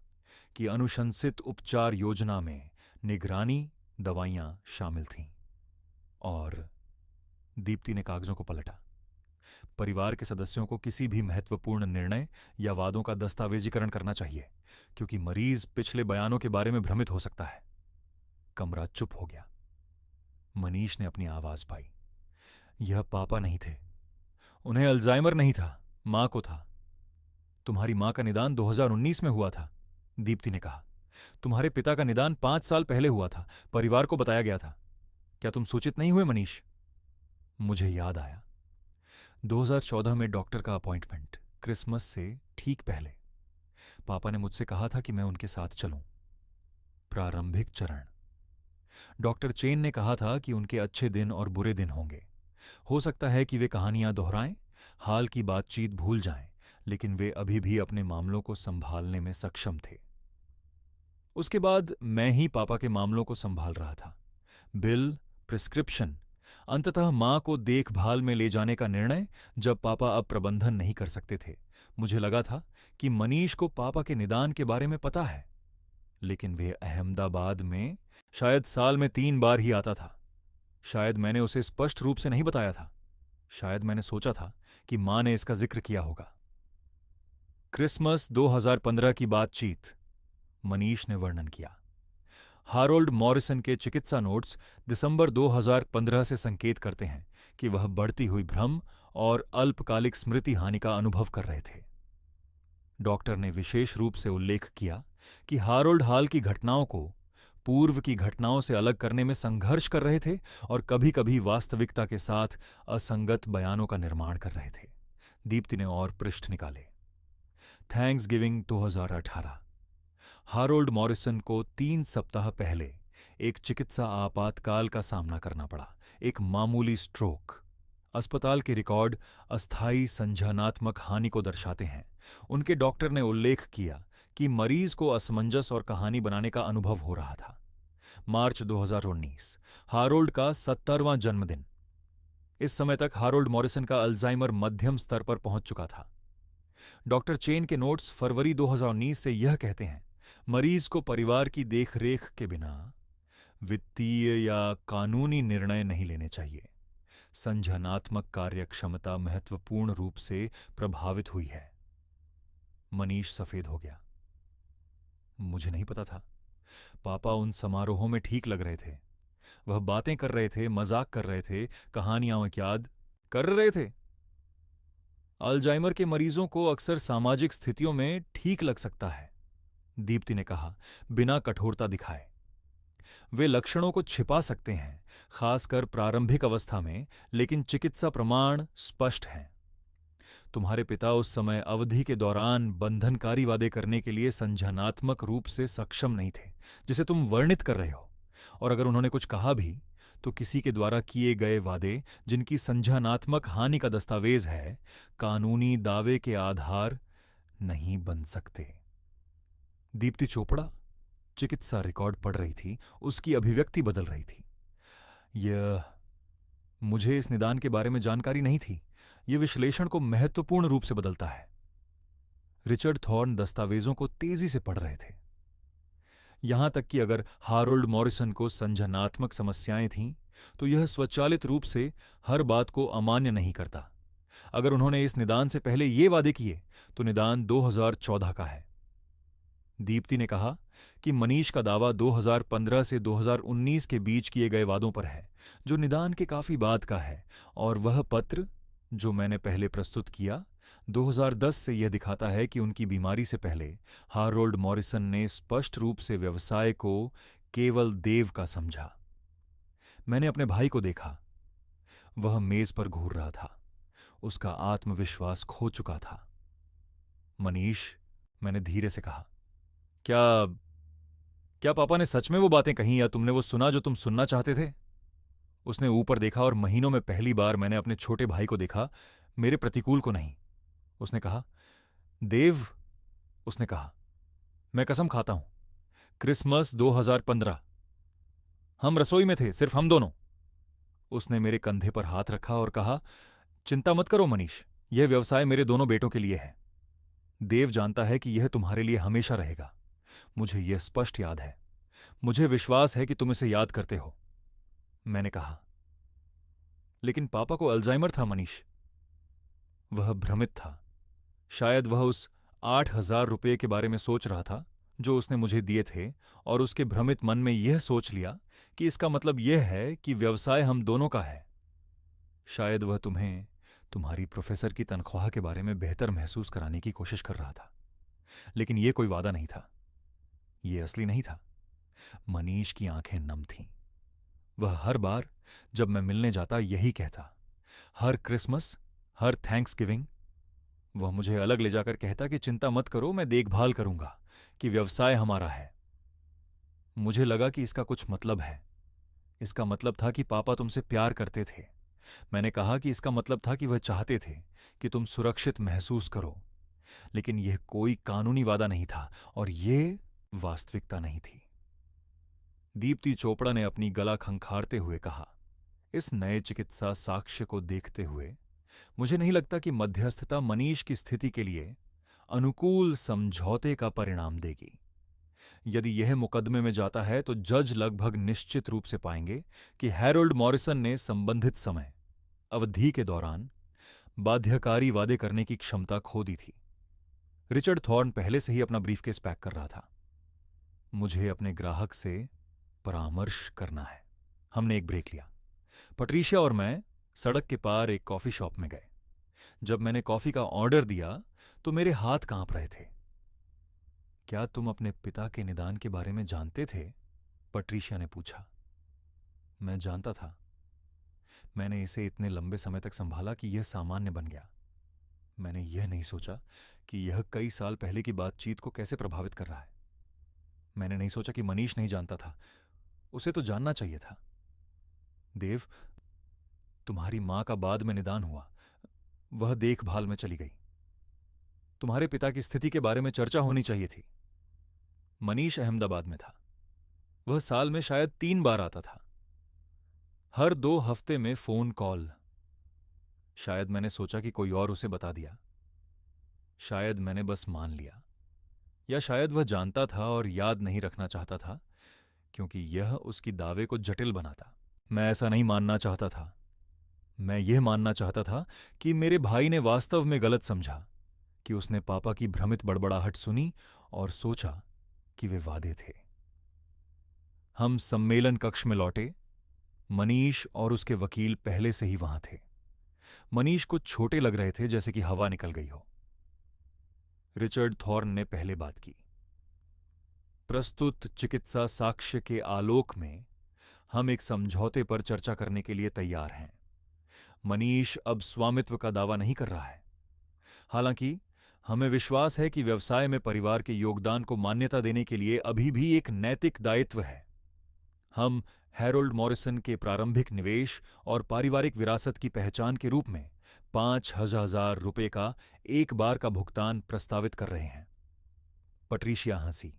कि अनुशंसित उपचार योजना में निगरानी दवाइयां शामिल थीं। और दीप्ति ने कागजों को पलटा। परिवार के सदस्यों को किसी भी महत्वपूर्ण निर्णय या वादों का दस्तावेजीकरण करना चाहिए, क्योंकि मरीज पिछले बयानों के बारे में भ्रमित हो सकता है। कमरा चुप हो गया। मनीष ने अपनी आवाज पाई। यह पापा नहीं थे, उन्हें अल्जाइमर नहीं था, मां को था। तुम्हारी मां का निदान 2019 में हुआ था, दीप्ति ने कहा। तुम्हारे पिता का निदान 5 साल पहले हुआ था, परिवार को बताया गया था। क्या तुम सूचित नहीं हुए, मनीष? मुझे याद आया। 2014 में डॉक्टर का अपॉइंटमेंट, क्रिसमस से ठीक पहले। पापा ने मुझसे कहा था कि मैं उनके साथ चलूं। प्रारंभिक चरण। डॉक्टर चेन ने कहा था कि उनके अच्छे दिन और बुरे दिन होंगे। हो सकता है कि वे कहानियां दोहराएं, हाल की बातचीत भूल जाएं, लेकिन वे अभी भी अपने मामलों को संभालने में सक्षम थे। उसके बाद मैं ही पापा के मामलों को संभाल रहा था। बिल, प्रिस्क्रिप्शन, अंततः मां को देखभाल में ले जाने का निर्णय जब पापा अब प्रबंधन नहीं कर सकते थे। मुझे लगा था कि मनीष को पापा के निदान के बारे में पता है, लेकिन वे अहमदाबाद में शायद साल में 3 बार ही आता था। शायद मैंने उसे स्पष्ट रूप से नहीं बताया था। शायद मैंने सोचा था कि मां ने इसका जिक्र किया होगा। क्रिसमस 2015 की बातचीत, मनीष ने वर्णन किया। हारोल्ड मॉरिसन के चिकित्सा नोट्स दिसंबर 2015 से संकेत करते हैं कि वह बढ़ती हुई भ्रम और अल्पकालिक स्मृति हानि का अनुभव कर रहे थे। डॉक्टर ने विशेष रूप से उल्लेख किया कि हारोल्ड हाल की घटनाओं को पूर्व की घटनाओं से अलग करने में संघर्ष कर रहे थे और कभी-कभी वास्तविकता के साथ असंगत बयानों का निर्माण कर रहे थे। दीप्ति ने और पृष्ठ निकाले। थैंक्सगिविंग 2018। हारोल्ड मॉरिसन को 3 सप्ताह पहले एक चिकित्सा आपातकाल का सामना करना पड़ा, एक मामूली स्ट्रोक। अस्पताल के रिकॉर्ड अस्थायी संज्ञानात्मक हानि को दर्शाते हैं। उनके डॉक्टर ने उल्लेख किया कि मरीज को असमंजस और कहानी बनाने का अनुभव हो रहा था। मार्च 2019, हारोल्ड का 70वां जन्मदिन। इस समय तक हारोल्ड मॉरिसन का अल्जाइमर मध्यम स्तर पर पहुंच चुका था। डॉक्टर चेन के नोट्स फरवरी 2019 से यह कहते हैं, मरीज को परिवार की देखरेख के बिना वित्तीय या कानूनी निर्णय नहीं लेने चाहिए। संज्ञानात्मक कार्यक्षमता महत्वपूर्ण रूप से प्रभावित हुई है। मनीष सफेद हो गया। मुझे नहीं पता था। पापा उन समारोहों में ठीक लग रहे थे। वह बातें कर रहे थे, मजाक कर रहे थे, कहानियां याद कर रहे थे। अल्जाइमर के मरीजों को अक्सर सामाजिक स्थितियों में ठीक लग सकता है, दीप्ति ने कहा, बिना कठोरता दिखाए। वे लक्षणों को छिपा सकते हैं, खासकर प्रारंभिक अवस्था में, लेकिन चिकित्सा प्रमाण स्पष्ट हैं। तुम्हारे पिता उस समय अवधि के दौरान बंधनकारी वादे करने के लिए संज्ञानात्मक रूप से सक्षम नहीं थे, जिसे तुम वर्णित कर रहे हो। और अगर उन्होंने कुछ कहा भी, तो किसी के द्वारा किए गए वादे जिनकी संज्ञानात्मक हानि का दस्तावेज है, कानूनी दावे के आधार नहीं बन सकते। दीप्ति चोपड़ा चिकित्सा रिकॉर्ड पढ़ रही थी, उसकी अभिव्यक्ति बदल रही थी। मुझे इस निदान के बारे में जानकारी नहीं थी। यह विश्लेषण को महत्वपूर्ण रूप से बदलता है। रिचर्ड थॉर्न दस्तावेजों को तेजी से पढ़ रहे थे। यहां तक कि अगर हारोल्ड मॉरिसन को संज्ञानात्मक समस्याएं थीं, तो यह स्वचालित रूप से हर बात को अमान्य नहीं करता। अगर उन्होंने इस निदान से पहले ये वादे किए, तो निदान 2014 का है। दीप्ति ने कहा कि मनीष का दावा 2015 से 2019 के बीच किए गए वादों पर है, जो निदान के काफी बाद का है, और वह पत्र जो मैंने पहले प्रस्तुत किया 2010 से यह दिखाता है कि उनकी बीमारी से पहले हारोल्ड मॉरिसन ने स्पष्ट रूप से व्यवसाय को केवल देव का समझा। मैंने अपने भाई को देखा। वह मेज पर घूर रहा था। उसका आत्मविश्वास खो चुका था। मनीष, मैंने धीरे से कहा, क्या पापा ने सच में वो बातें कहीं, या तुमने वो सुना जो तुम सुनना चाहते थे? उसने ऊपर देखा और महीनों में पहली बार मैंने अपने छोटे भाई को देखा, मेरे प्रतिकूल को नहीं। उसने कहा, देव, उसने कहा। मैं कसम खाता हूं, क्रिसमस 2015। हम रसोई में थे, सिर्फ हम दोनों। उसने मेरे कंधे पर हाथ रखा और कहा, चिंता मत करो मनीष, यह व्यवसाय मेरे दोनों बेटों के लिए है। देव जानता है कि यह तुम्हारे लिए हमेशा रहेगा। मुझे यह स्पष्ट याद है। मुझे विश्वास है कि तुम इसे याद करते हो। मैंने कहा, लेकिन पापा को अल्जाइमर था मनीष। वह भ्रमित था। शायद वह उस 8,000 रुपये के बारे में सोच रहा था जो उसने मुझे दिए थे, और उसके भ्रमित मन में यह सोच लिया कि इसका मतलब यह है कि व्यवसाय हम दोनों का है। शायद वह तुम्हें तुम्हारी प्रोफेसर की तनख्वाह के बारे में बेहतर महसूस कराने की कोशिश कर रहा था, लेकिन यह कोई वादा नहीं था। यह असली नहीं था। मनीष की आंखें नम थीं। वह हर बार जब मैं मिलने जाता यही कहता। हर क्रिसमस, हर थैंक्सगिविंग वह मुझे अलग ले जाकर कहता कि चिंता मत करो, मैं देखभाल करूंगा, कि व्यवसाय हमारा है। मुझे लगा कि इसका कुछ मतलब है। इसका मतलब था कि पापा तुमसे प्यार करते थे। मैंने कहा कि इसका मतलब था कि वह चाहते थे कि तुम सुरक्षित महसूस करो। लेकिन यह कोई कानूनी वादा नहीं था, और यह वास्तविकता नहीं थी। दीप्ति चोपड़ा ने अपनी गला खंखारते हुए कहा, इस नए चिकित्सा साक्ष्य को देखते हुए मुझे नहीं लगता कि मध्यस्थता मनीष की स्थिति के लिए अनुकूल समझौते का परिणाम देगी। यदि यह मुकदमे में जाता है तो जज लगभग निश्चित रूप से पाएंगे कि हैरोल्ड मॉरिसन ने संबंधित समय अवधि के दौरान बाध्यकारी वादे करने की क्षमता खो दी थी। रिचर्ड थॉर्न पहले से ही अपना ब्रीफकेस पैक कर रहा था। मुझे अपने ग्राहक से परामर्श करना है। हमने एक ब्रेक लिया। पट्रीशिया और मैं सड़क के पार एक कॉफी शॉप में गए। जब मैंने कॉफी का ऑर्डर दिया तो मेरे हाथ कांप रहे थे। क्या तुम अपने पिता के निदान के बारे में जानते थे? पट्रीशिया ने पूछा। मैं जानता था। मैंने इसे इतने लंबे समय तक संभाला कि यह सामान्य बन गया। मैंने यह नहीं सोचा कि यह कई साल पहले की बातचीत को कैसे प्रभावित कर रहा है। मैंने नहीं सोचा कि मनीष नहीं जानता था। उसे तो जानना चाहिए था। देव, तुम्हारी मां का बाद में निदान हुआ। वह देखभाल में चली गई। तुम्हारे पिता की स्थिति के बारे में चर्चा होनी चाहिए थी। मनीष अहमदाबाद में था। वह साल में शायद 3 बार आता था। हर 2 हफ्ते में फोन कॉल। शायद मैंने सोचा कि कोई और उसे बता दिया। शायद मैंने बस मान लिया। या शायद वह जानता था और याद नहीं रखना चाहता था, क्योंकि यह उसकी दावे को जटिल बनाता। मैं ऐसा नहीं मानना चाहता था। मैं यह मानना चाहता था कि मेरे भाई ने वास्तव में गलत समझा, कि उसने पापा की भ्रमित बड़बड़ाहट सुनी और सोचा कि वे वादे थे। हम सम्मेलन कक्ष में लौटे। मनीष और उसके वकील पहले से ही वहां थे। मनीष कुछ छोटे लग रहे थे, जैसे कि हवा निकल गई हो। रिचर्ड थॉर्न ने पहले बात की। प्रस्तुत चिकित्सा साक्ष्य के आलोक में हम एक समझौते पर चर्चा करने के लिए तैयार हैं। मनीष अब स्वामित्व का दावा नहीं कर रहा है। हालांकि हमें विश्वास है कि व्यवसाय में परिवार के योगदान को मान्यता देने के लिए अभी भी एक नैतिक दायित्व है। हम हैरोल्ड मॉरिसन के प्रारंभिक निवेश और पारिवारिक विरासत की पहचान के रूप में 5,000 रुपये का एक बार का भुगतान प्रस्तावित कर रहे हैं। पट्रीशिया हंसी।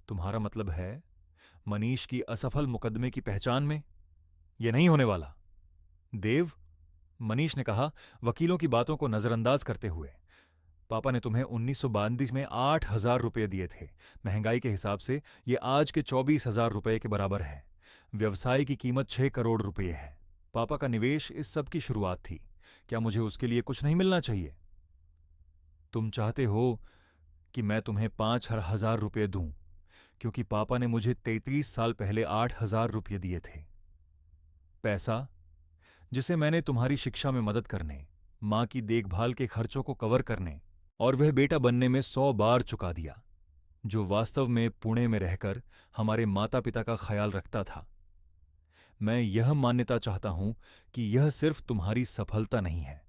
तुम्हारा मतलब है मनीष की असफल मुकदमे की पहचान में? यह नहीं होने वाला। देव, मनीष ने कहा वकीलों की बातों को नजरअंदाज करते हुए, पापा ने तुम्हें 1932 में 8,000 रुपये दिए थे। महंगाई के हिसाब से यह आज के 24,000 रुपये के बराबर है। व्यवसाय की कीमत 6 करोड़ रुपये है। पापा का निवेश इस सब की शुरुआत थी। क्या मुझे उसके लिए कुछ नहीं मिलना चाहिए? तुम चाहते हो कि मैं तुम्हें 5,000 रुपये दूं, क्योंकि पापा ने मुझे 33 साल पहले 8,000 रुपये दिए थे। पैसा जिसे मैंने तुम्हारी शिक्षा में मदद करने, मां की देखभाल के खर्चों को कवर करने और वह बेटा बनने में 100 बार चुका दिया, जो वास्तव में पुणे में रहकर हमारे माता पिता का ख्याल रखता था। मैं यह मान्यता चाहता हूं कि यह सिर्फ तुम्हारी सफलता नहीं है,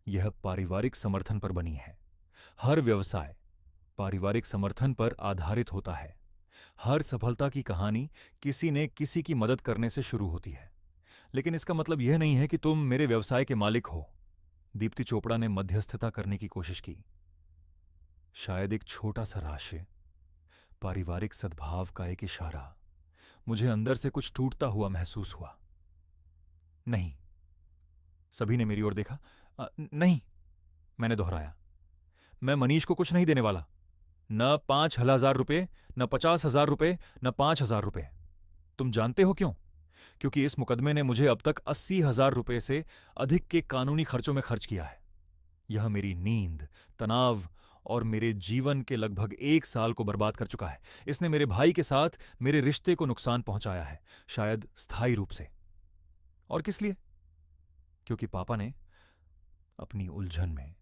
यह पारिवारिक समर्थन पर बनी है। हर व्यवसाय पारिवारिक समर्थन पर आधारित होता है। हर सफलता की कहानी किसी ने किसी की मदद करने से शुरू होती है। लेकिन इसका मतलब यह नहीं है कि तुम मेरे व्यवसाय के मालिक हो। दीप्ति चोपड़ा ने मध्यस्थता करने की कोशिश की। शायद एक छोटा सा राशि, पारिवारिक सद्भाव का एक इशारा, मुझे अंदर से कुछ टूटता हुआ महसूस हुआ। नहीं। सभी ने मेरी ओर देखा। नहीं, मैंने दोहराया। मैं मनीष को कुछ नहीं देने वाला। न 5,000 रुपये, न 50,000 रुपये, न 5,000 रुपये। तुम जानते हो क्यों? क्योंकि इस मुकदमे ने मुझे अब तक 80,000 रुपये से अधिक के कानूनी खर्चों में खर्च किया है। यह मेरी नींद, तनाव और मेरे जीवन के लगभग 1 साल को बर्बाद कर चुका है। इसने मेरे भाई के साथ मेरे रिश्ते को नुकसान पहुंचाया है, शायद स्थायी रूप से। और किस लिए? क्योंकि पापा ने अपनी उलझन में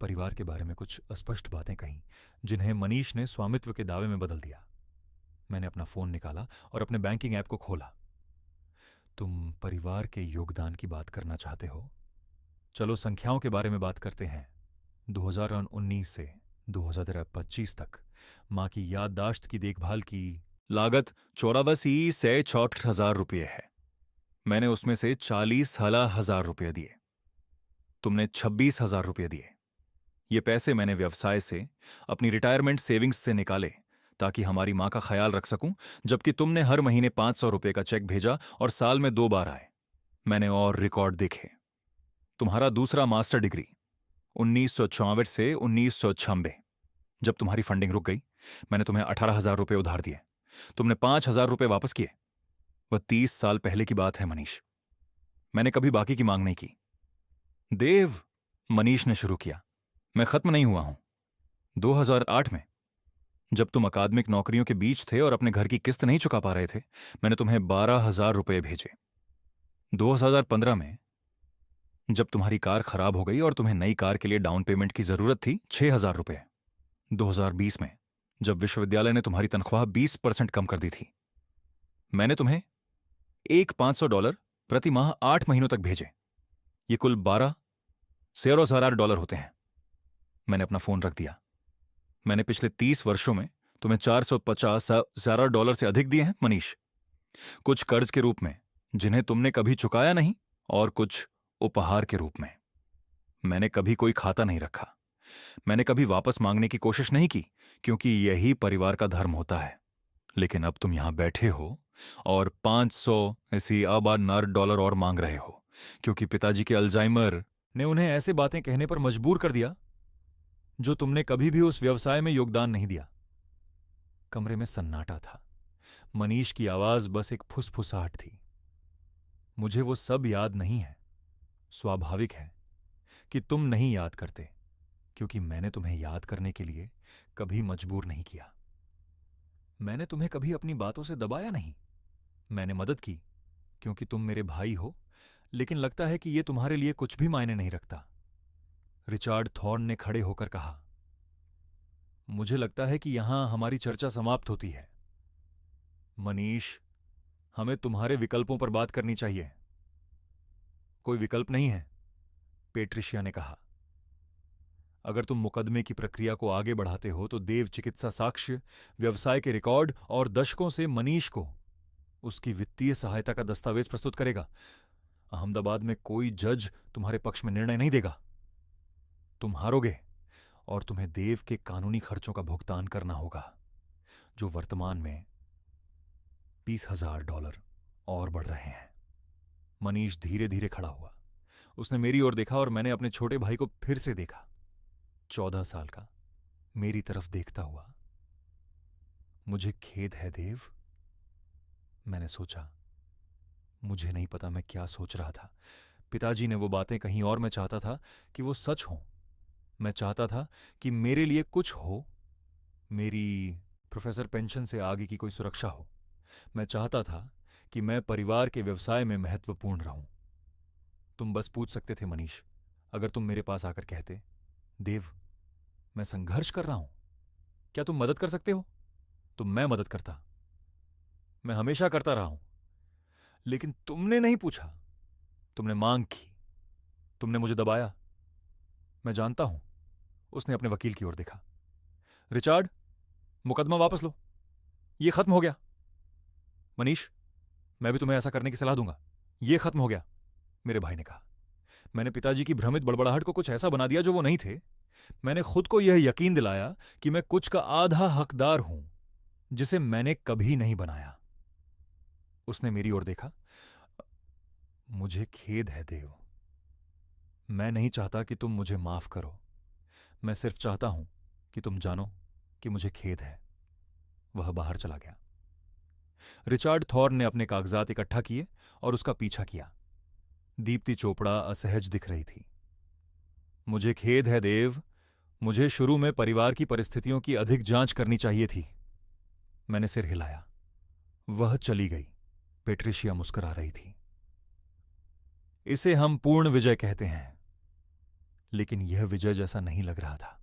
परिवार के बारे में कुछ अस्पष्ट बातें कहीं, जिन्हें मनीष ने स्वामित्व के दावे में बदल दिया। मैंने अपना फोन निकाला और अपने बैंकिंग ऐप को खोला। तुम परिवार के योगदान की बात करना चाहते हो? चलो संख्याओं के बारे में बात करते हैं। 2019 से 2025 तक मां की याददाश्त की देखभाल की लागत 84,64,000 रुपये है। मैंने उसमें से 40,000 रुपये दिए। तुमने 26,000 रुपये दिए। ये पैसे मैंने व्यवसाय से, अपनी रिटायरमेंट सेविंग्स से निकाले ताकि हमारी मां का ख्याल रख सकूं, जबकि तुमने हर महीने 500 रुपये का चेक भेजा और साल में 2 बार आए। मैंने और रिकॉर्ड देखे। तुम्हारा दूसरा मास्टर डिग्री 1964 से 1996, जब तुम्हारी फंडिंग रुक गई, मैंने तुम्हें 18,000 रुपये उधार दिए। तुमने 5,000 रुपये वापस किए। वह 30 साल पहले की बात है मनीष। मैंने कभी बाकी की मांग नहीं की। देव, मनीष ने शुरू किया, मैं खत्म नहीं हुआ हूं। 2008 में, जब तुम अकादमिक नौकरियों के बीच थे और अपने घर की किस्त नहीं चुका पा रहे थे, मैंने तुम्हें 12,000 रुपये भेजे। 2015 में, जब तुम्हारी कार खराब हो गई और तुम्हें नई कार के लिए डाउन पेमेंट की जरूरत थी, 6,000 रुपये। 2020 में, जब विश्वविद्यालय ने तुम्हारी तनख्वाह 20% कम कर दी थी, मैंने तुम्हें एक $500 प्रति माह 8 महीनों तक भेजे। ये कुल 12,000 डॉलर होते हैं। मैंने अपना फोन रख दिया। मैंने पिछले 30 वर्षों में तुम्हें $450,000 से अधिक दिए हैं मनीष। कुछ कर्ज के रूप में, जिन्हें तुमने कभी चुकाया नहीं, और कुछ उपहार के रूप में। मैंने कभी कोई खाता नहीं रखा। मैंने कभी वापस मांगने की कोशिश नहीं की, क्योंकि यही परिवार का धर्म होता है। लेकिन अब तुम यहां बैठे हो और 500 ऐसी अबानर डॉलर और मांग रहे हो, क्योंकि पिताजी के अल्जाइमर ने उन्हें ऐसे बातें कहने पर मजबूर कर दिया जो तुमने कभी भी उस व्यवसाय में योगदान नहीं दिया। कमरे में सन्नाटा था। मनीष की आवाज बस एक फुसफुसाहट थी। मुझे वो सब याद नहीं है। स्वाभाविक है कि तुम नहीं याद करते, क्योंकि मैंने तुम्हें याद करने के लिए कभी मजबूर नहीं किया। मैंने तुम्हें कभी अपनी बातों से दबाया नहीं। मैंने मदद की क्योंकि तुम मेरे भाई हो, लेकिन लगता है कि यह तुम्हारे लिए कुछ भी मायने नहीं रखता। रिचार्ड थॉर्न ने खड़े होकर कहा, मुझे लगता है कि यहां हमारी चर्चा समाप्त होती है। मनीष, हमें तुम्हारे विकल्पों पर बात करनी चाहिए। कोई विकल्प नहीं है, पेट्रिशिया ने कहा। अगर तुम मुकदमे की प्रक्रिया को आगे बढ़ाते हो तो देव चिकित्सा साक्ष्य, व्यवसाय के रिकॉर्ड और दशकों से मनीष को उसकी वित्तीय सहायता का दस्तावेज प्रस्तुत करेगा। अहमदाबाद में कोई जज तुम्हारे पक्ष में निर्णय नहीं देगा। तुम हारोगे और तुम्हें देव के कानूनी खर्चों का भुगतान करना होगा, जो वर्तमान में $20,000 और बढ़ रहे हैं। मनीष धीरे धीरे खड़ा हुआ। उसने मेरी ओर देखा और मैंने अपने छोटे भाई को फिर से देखा, 14 साल का, मेरी तरफ देखता हुआ। मुझे खेद है देव, मैंने सोचा। मुझे नहीं पता मैं क्या सोच रहा था। पिताजी ने वो बातें कहीं और मैं चाहता था कि वो सच हों। मैं चाहता था कि मेरे लिए कुछ हो, मेरी प्रोफेसर पेंशन से आगे की कोई सुरक्षा हो। मैं चाहता था कि मैं परिवार के व्यवसाय में महत्वपूर्ण रहूं। तुम बस पूछ सकते थे मनीष, अगर तुम मेरे पास आकर कहते, देव, मैं संघर्ष कर रहा हूं, क्या तुम मदद कर सकते हो? तो मैं मदद करता। मैं हमेशा करता रहा हूं। लेकिन तुमने नहीं पूछा, तुमने मांग की, तुमने मुझे दबाया। मैं जानता हूं। उसने अपने वकील की ओर देखा। रिचार्ड, मुकदमा वापस लो, ये खत्म हो गया। मनीष, मैं भी तुम्हें ऐसा करने की सलाह दूंगा। ये खत्म हो गया, मेरे भाई ने कहा। मैंने पिताजी की भ्रमित बड़बड़ाहट को कुछ ऐसा बना दिया जो वो नहीं थे। मैंने खुद को यह यकीन दिलाया कि मैं कुछ का आधा हकदार हूं जिसे मैंने कभी नहीं बनाया। उसने मेरी ओर देखा। मुझे खेद है देव। मैं नहीं चाहता कि तुम मुझे माफ करो। मैं सिर्फ चाहता हूं कि तुम जानो कि मुझे खेद है। वह बाहर चला गया। रिचार्ड थॉर्न ने अपने कागजात इकट्ठा किए और उसका पीछा किया। दीप्ति चोपड़ा असहज दिख रही थी। मुझे खेद है देव। मुझे शुरू में परिवार की परिस्थितियों की अधिक जांच करनी चाहिए थी। मैंने सिर हिलाया। वह चली गई। पेट्रिशिया मुस्कुरा रही थी। इसे हम पूर्ण विजय कहते हैं, लेकिन यह विजय जैसा नहीं लग रहा था।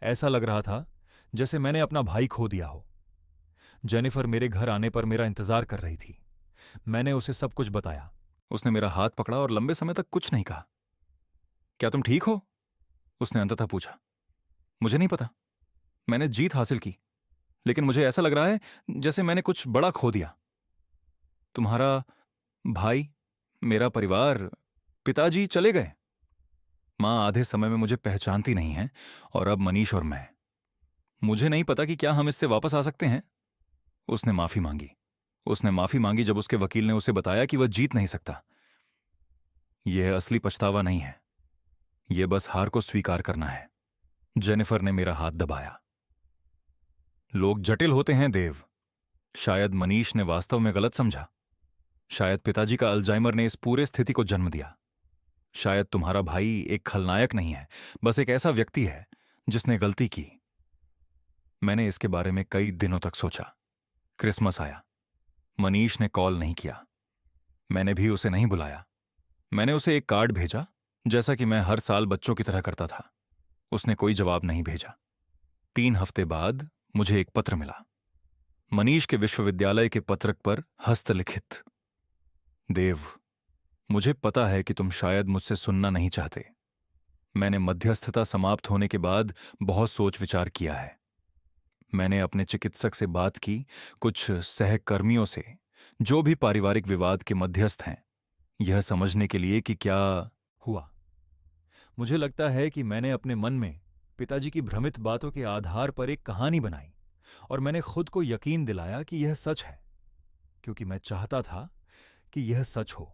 ऐसा लग रहा था जैसे मैंने अपना भाई खो दिया हो। जेनिफर मेरे घर आने पर मेरा इंतजार कर रही थी। मैंने उसे सब कुछ बताया। उसने मेरा हाथ पकड़ा और लंबे समय तक कुछ नहीं कहा। क्या तुम ठीक हो? उसने अंततः पूछा। मुझे नहीं पता। मैंने जीत हासिल की, लेकिन मुझे ऐसा लग रहा है जैसे मैंने कुछ बड़ा खो दिया। तुम्हारा भाई, मेरा परिवार, पिताजी चले गए। मां आधे समय में मुझे पहचानती नहीं है, और अब मनीष और मैं। मुझे नहीं पता कि क्या हम इससे वापस आ सकते हैं। उसने माफी मांगी। उसने माफी मांगी जब उसके वकील ने उसे बताया कि वह जीत नहीं सकता। यह असली पछतावा नहीं है, यह बस हार को स्वीकार करना है। जेनिफर ने मेरा हाथ दबाया। लोग जटिल होते हैं देव। शायद मनीष ने वास्तव में गलत समझा। शायद पिताजी का अल्जाइमर ने इस पूरे स्थिति को जन्म दिया। शायद तुम्हारा भाई एक खलनायक नहीं है, बस एक ऐसा व्यक्ति है जिसने गलती की। मैंने इसके बारे में कई दिनों तक सोचा। क्रिसमस आया। मनीष ने कॉल नहीं किया। मैंने भी उसे नहीं बुलाया। मैंने उसे एक कार्ड भेजा, जैसा कि मैं हर साल बच्चों की तरह करता था। उसने कोई जवाब नहीं भेजा। 3 हफ्ते बाद मुझे एक पत्र मिला। मनीष के विश्वविद्यालय के पत्रक पर हस्तलिखित। देव, मुझे पता है कि तुम शायद मुझसे सुनना नहीं चाहते। मैंने मध्यस्थता समाप्त होने के बाद बहुत सोच विचार किया है। मैंने अपने चिकित्सक से बात की, कुछ सहकर्मियों से, जो भी पारिवारिक विवाद के मध्यस्थ हैं, यह समझने के लिए कि क्या हुआ। मुझे लगता है कि मैंने अपने मन में पिताजी की भ्रमित बातों के आधार पर एक कहानी बनाई, और मैंने खुद को यकीन दिलाया कि यह सच है, क्योंकि मैं चाहता था कि यह सच हो।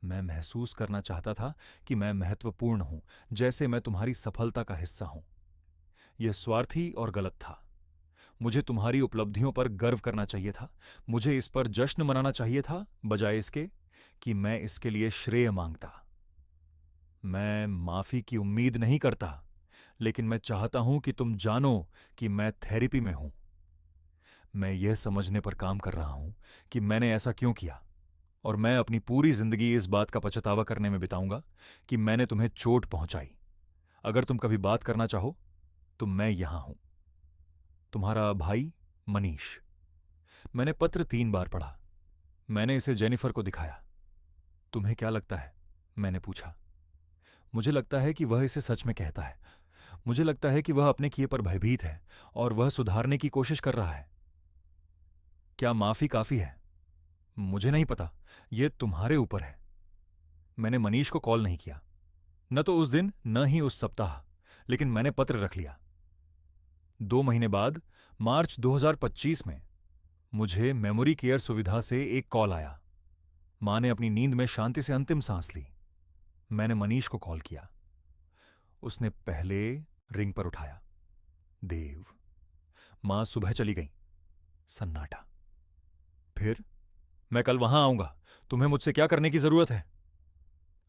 मैं महसूस करना चाहता था कि मैं महत्वपूर्ण हूं, जैसे मैं तुम्हारी सफलता का हिस्सा हूं। यह स्वार्थी और गलत था। मुझे तुम्हारी उपलब्धियों पर गर्व करना चाहिए था। मुझे इस पर जश्न मनाना चाहिए था, बजाय इसके कि मैं इसके लिए श्रेय मांगता। मैं माफी की उम्मीद नहीं करता, लेकिन मैं चाहता हूं कि तुम जानो कि मैं थेरेपी में हूं। मैं यह समझने पर काम कर रहा हूं कि मैंने ऐसा क्यों किया, और मैं अपनी पूरी जिंदगी इस बात का पछतावा करने में बिताऊंगा कि मैंने तुम्हें चोट पहुंचाई। अगर तुम कभी बात करना चाहो तो मैं यहां हूं। तुम्हारा भाई मनीष। मैंने पत्र 3 बार पढ़ा। मैंने इसे जेनिफर को दिखाया। तुम्हें क्या लगता है? मैंने पूछा। मुझे लगता है कि वह इसे सच में कहता है। मुझे लगता है कि वह अपने किए पर भयभीत है और वह सुधारने की कोशिश कर रहा है। क्या माफी काफी है? मुझे नहीं पता। यह तुम्हारे ऊपर है। मैंने मनीष को कॉल नहीं किया, न तो उस दिन न ही उस सप्ताह, लेकिन मैंने पत्र रख लिया। 2 महीने बाद, मार्च 2025 में, मुझे मेमोरी केयर सुविधा से एक कॉल आया। मां ने अपनी नींद में शांति से अंतिम सांस ली। मैंने मनीष को कॉल किया। उसने पहले रिंग पर उठाया। देव। मां सुबह चली गई। सन्नाटा। फिर? मैं कल वहां आऊंगा। तुम्हें मुझसे क्या करने की जरूरत है?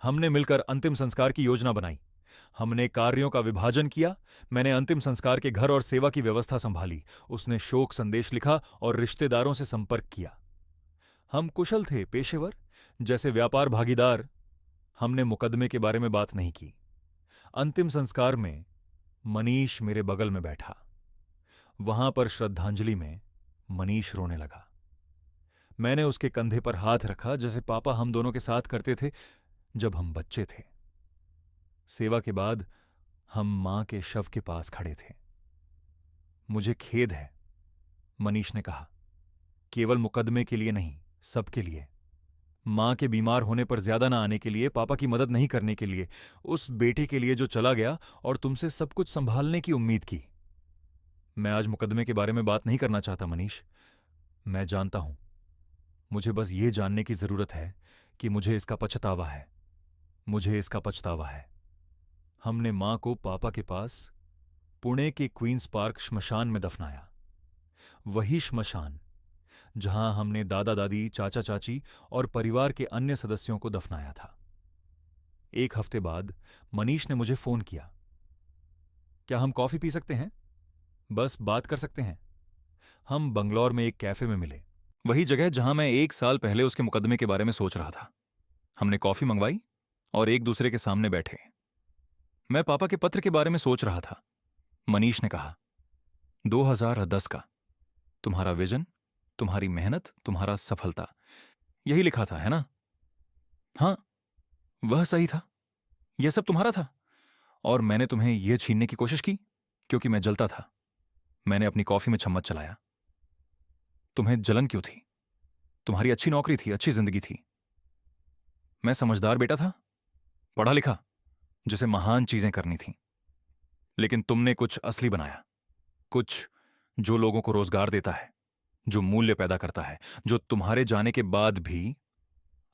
हमने मिलकर अंतिम संस्कार की योजना बनाई। हमने कार्यों का विभाजन किया। मैंने अंतिम संस्कार के घर और सेवा की व्यवस्था संभाली। उसने शोक संदेश लिखा और रिश्तेदारों से संपर्क किया। हम कुशल थे, पेशेवर, जैसे व्यापार भागीदार। हमने मुकदमे के बारे में बात नहीं की। अंतिम संस्कार में मनीष मेरे बगल में बैठा। वहां पर श्रद्धांजलि में मनीष रोने लगा। मैंने उसके कंधे पर हाथ रखा, जैसे पापा हम दोनों के साथ करते थे जब हम बच्चे थे। सेवा के बाद हम मां के शव के पास खड़े थे। मुझे खेद है, मनीष ने कहा। केवल मुकदमे के लिए नहीं, सबके लिए। माँ के बीमार होने पर ज्यादा ना आने के लिए, पापा की मदद नहीं करने के लिए, उस बेटे के लिए जो चला गया और तुमसे सब कुछ संभालने की उम्मीद की। मैं आज मुकदमे के बारे में बात नहीं करना चाहता मनीष। मैं जानता हूं, मुझे बस ये जानने की जरूरत है कि मुझे इसका पछतावा है। मुझे इसका पछतावा है। हमने मां को पापा के पास पुणे के क्वींस पार्क श्मशान में दफनाया। वही श्मशान जहां हमने दादा दादी, चाचा चाची और परिवार के अन्य सदस्यों को दफनाया था। एक हफ्ते बाद मनीष ने मुझे फोन किया। क्या हम कॉफी पी सकते हैं? बस बात कर सकते हैं। हम बंगलौर में एक कैफे में मिले, वही जगह जहां मैं 1 साल पहले उसके मुकदमे के बारे में सोच रहा था। हमने कॉफी मंगवाई और एक दूसरे के सामने बैठे। मैं पापा के पत्र के बारे में सोच रहा था। मनीष ने कहा, 2010 का तुम्हारा विजन, तुम्हारी मेहनत, तुम्हारा सफलता, यही लिखा था, है ना? हाँ, वह सही था। यह सब तुम्हारा था और मैंने तुम्हें यह छीनने की कोशिश की क्योंकि मैं जलता था। मैंने अपनी कॉफी में चम्मच चलाया। तुम्हें जलन क्यों थी? तुम्हारी अच्छी नौकरी थी, अच्छी जिंदगी थी। मैं समझदार बेटा था, पढ़ा लिखा, जिसे महान चीजें करनी थीं। लेकिन तुमने कुछ असली बनाया, कुछ जो लोगों को रोजगार देता है, जो मूल्य पैदा करता है, जो तुम्हारे जाने के बाद भी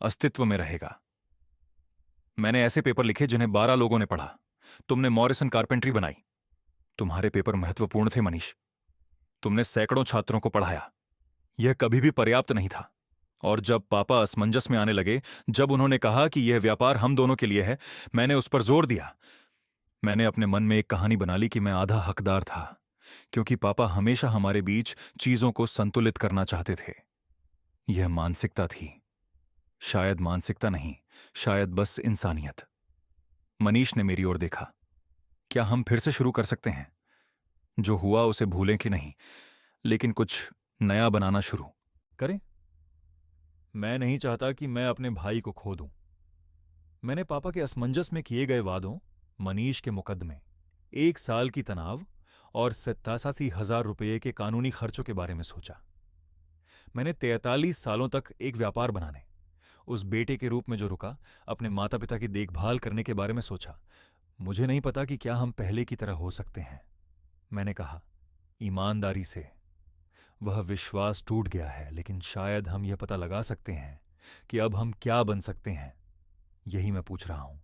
अस्तित्व में रहेगा। मैंने ऐसे पेपर लिखे जिन्हें 12 लोगों ने पढ़ा। तुमने मॉरिसन कारपेंट्री बनाई। तुम्हारे पेपर महत्वपूर्ण थे मनीष। तुमने सैकड़ों छात्रों को पढ़ाया। यह कभी भी पर्याप्त नहीं था। और जब पापा असमंजस में आने लगे, जब उन्होंने कहा कि यह व्यापार हम दोनों के लिए है, मैंने उस पर जोर दिया। मैंने अपने मन में एक कहानी बना ली कि मैं आधा हकदार था, क्योंकि पापा हमेशा हमारे बीच चीजों को संतुलित करना चाहते थे। यह मानसिकता थी, शायद मानसिकता नहीं, शायद बस इंसानियत। मनीष ने मेरी ओर देखा। क्या हम फिर से शुरू कर सकते हैं? जो हुआ उसे भूलें कि नहीं, लेकिन कुछ नया बनाना शुरू करें? मैं नहीं चाहता कि मैं अपने भाई को खो दूं। मैंने पापा के असमंजस में किए गए वादों, मनीष के मुकदमे, 1 साल की तनाव और 87,000 रुपये के कानूनी खर्चों के बारे में सोचा। मैंने 43 सालों तक एक व्यापार बनाने, उस बेटे के रूप में जो रुका, अपने माता पिता की देखभाल करने के बारे में सोचा। मुझे नहीं पता कि क्या हम पहले की तरह हो सकते हैं। मैंने कहा, ईमानदारी से, वह विश्वास टूट गया है, लेकिन शायद हम यह पता लगा सकते हैं कि अब हम क्या बन सकते हैं। यही मैं पूछ रहा हूं।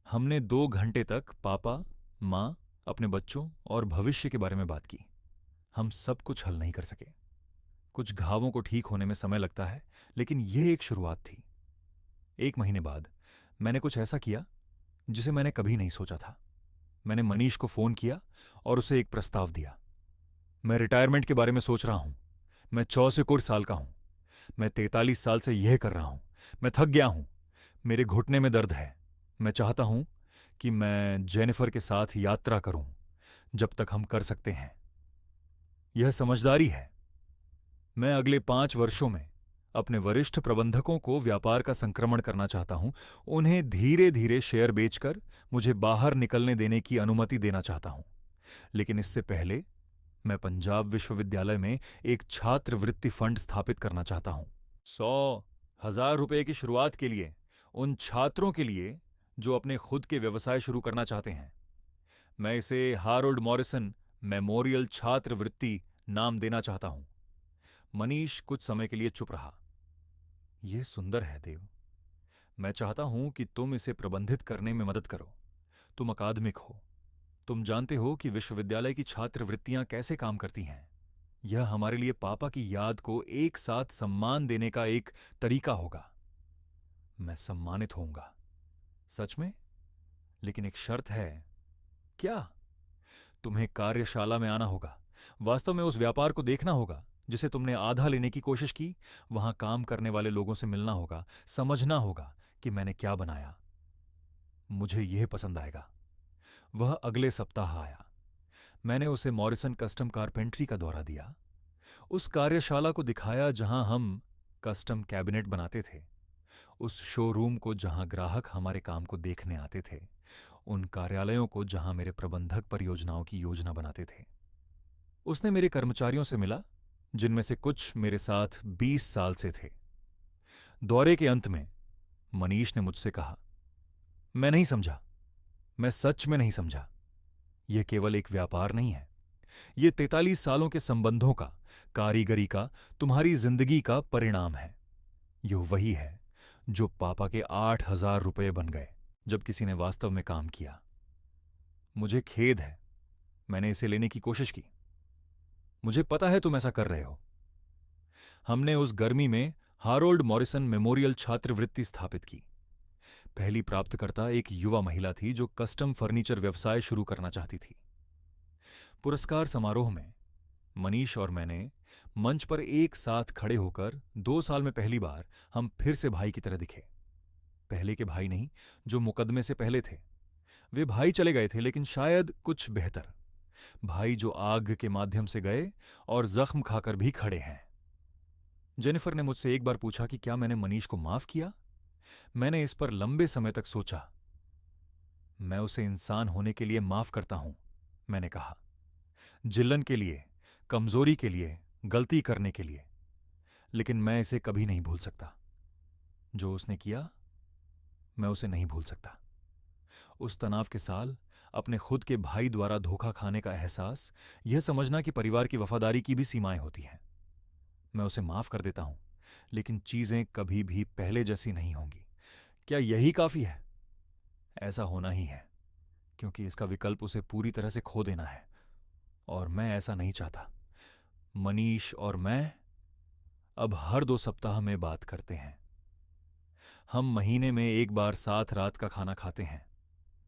हमने 2 घंटे तक पापा, मां, अपने बच्चों और भविष्य के बारे में बात की। हम सब कुछ हल नहीं कर सके। कुछ घावों को ठीक होने में समय लगता है, लेकिन यह एक शुरुआत थी। 1 महीने बाद मैंने कुछ ऐसा किया जिसे मैंने कभी नहीं सोचा था। मैंने मनीष को फोन किया और उसे एक प्रस्ताव दिया। मैं रिटायरमेंट के बारे में सोच रहा हूं। मैं 64 साल का हूं। मैं 43 साल से यह कर रहा हूं। मैं थक गया हूं। मेरे घुटने में दर्द है। मैं चाहता हूं कि मैं जेनिफर के साथ यात्रा करूं जब तक हम कर सकते हैं। यह समझदारी है। मैं अगले 5 वर्षों में अपने वरिष्ठ प्रबंधकों को व्यापार का संक्रमण करना चाहता हूं। उन्हें धीरे धीरे शेयर बेचकर मुझे बाहर निकलने देने की अनुमति देना चाहता हूं। लेकिन इससे पहले मैं पंजाब विश्वविद्यालय में एक छात्रवृत्ति फंड स्थापित करना चाहता हूं। 100,000 रुपये की शुरुआत के लिए, उन छात्रों के लिए जो अपने खुद के व्यवसाय शुरू करना चाहते हैं। मैं इसे हारोल्ड मॉरिसन मेमोरियल छात्रवृत्ति नाम देना चाहता हूं। मनीष कुछ समय के लिए चुप रहा। यह सुंदर है देव। मैं चाहता हूं कि तुम इसे प्रबंधित करने में मदद करो। तुम अकादमिक हो। तुम जानते हो कि विश्वविद्यालय की छात्रवृत्तियां कैसे काम करती हैं। यह हमारे लिए पापा की याद को एक साथ सम्मान देने का एक तरीका होगा। मैं सम्मानित होऊंगा, सच में। लेकिन एक शर्त है। क्या? तुम्हें कार्यशाला में आना होगा। वास्तव में उस व्यापार को देखना होगा जिसे तुमने आधा लेने की कोशिश की। वहां काम करने वाले लोगों से मिलना होगा, समझना होगा कि मैंने क्या बनाया। मुझे यह पसंद आएगा। वह अगले सप्ताह आया। मैंने उसे मॉरिसन कस्टम कारपेंट्री का दौरा दिया, उस कार्यशाला को दिखाया जहां हम कस्टम कैबिनेट बनाते थे, उस शोरूम को जहां ग्राहक हमारे काम को देखने आते थे, उन कार्यालयों को जहां मेरे प्रबंधक परियोजनाओं की योजना बनाते थे। उसने मेरे कर्मचारियों से मिला, जिनमें से कुछ मेरे साथ 20 साल से थे। दौरे के अंत में मनीष ने मुझसे कहा, मैं नहीं समझा, मैं सच में नहीं समझा। यह केवल एक व्यापार नहीं है, ये 43 सालों के संबंधों का, कारीगरी का, तुम्हारी जिंदगी का परिणाम है। यह वही है जो पापा के 8,000 रुपये बन गए जब किसी ने वास्तव में काम किया। मुझे खेद है, मैंने इसे लेने की कोशिश की। मुझे पता है तुम ऐसा कर रहे हो। हमने उस गर्मी में हारोल्ड मॉरिसन मेमोरियल छात्रवृत्ति स्थापित की। पहली प्राप्तकर्ता एक युवा महिला थी जो कस्टम फर्नीचर व्यवसाय शुरू करना चाहती थी। पुरस्कार समारोह में मनीष और मैंने मंच पर एक साथ खड़े होकर 2 साल में पहली बार हम फिर से भाई की तरह दिखे। पहले के भाई नहीं जो मुकदमे से पहले थे। वे भाई चले गए थे, लेकिन शायद कुछ बेहतर भाई जो आग के माध्यम से गए और जख्म खाकर भी खड़े हैं। जेनिफर ने मुझसे एक बार पूछा कि क्या मैंने मनीष को माफ किया। मैंने इस पर लंबे समय तक सोचा। मैं उसे इंसान होने के लिए माफ करता हूं, मैंने कहा, जिल्लन के लिए, कमजोरी के लिए, गलती करने के लिए, लेकिन मैं इसे कभी नहीं भूल सकता। जो उसने किया, मैं उसे नहीं भूल सकता। उस तनाव के साल, अपने खुद के भाई द्वारा धोखा खाने का एहसास, यह समझना कि परिवार की वफादारी की भी सीमाएं होती हैं। मैं उसे माफ कर देता हूं, लेकिन चीजें कभी भी पहले जैसी नहीं होंगी। क्या यही काफी है? ऐसा होना ही है, क्योंकि इसका विकल्प उसे पूरी तरह से खो देना है, और मैं ऐसा नहीं चाहता। मनीष और मैं अब हर 2 सप्ताह में बात करते हैं। हम महीने में एक बार साथ रात का खाना खाते हैं।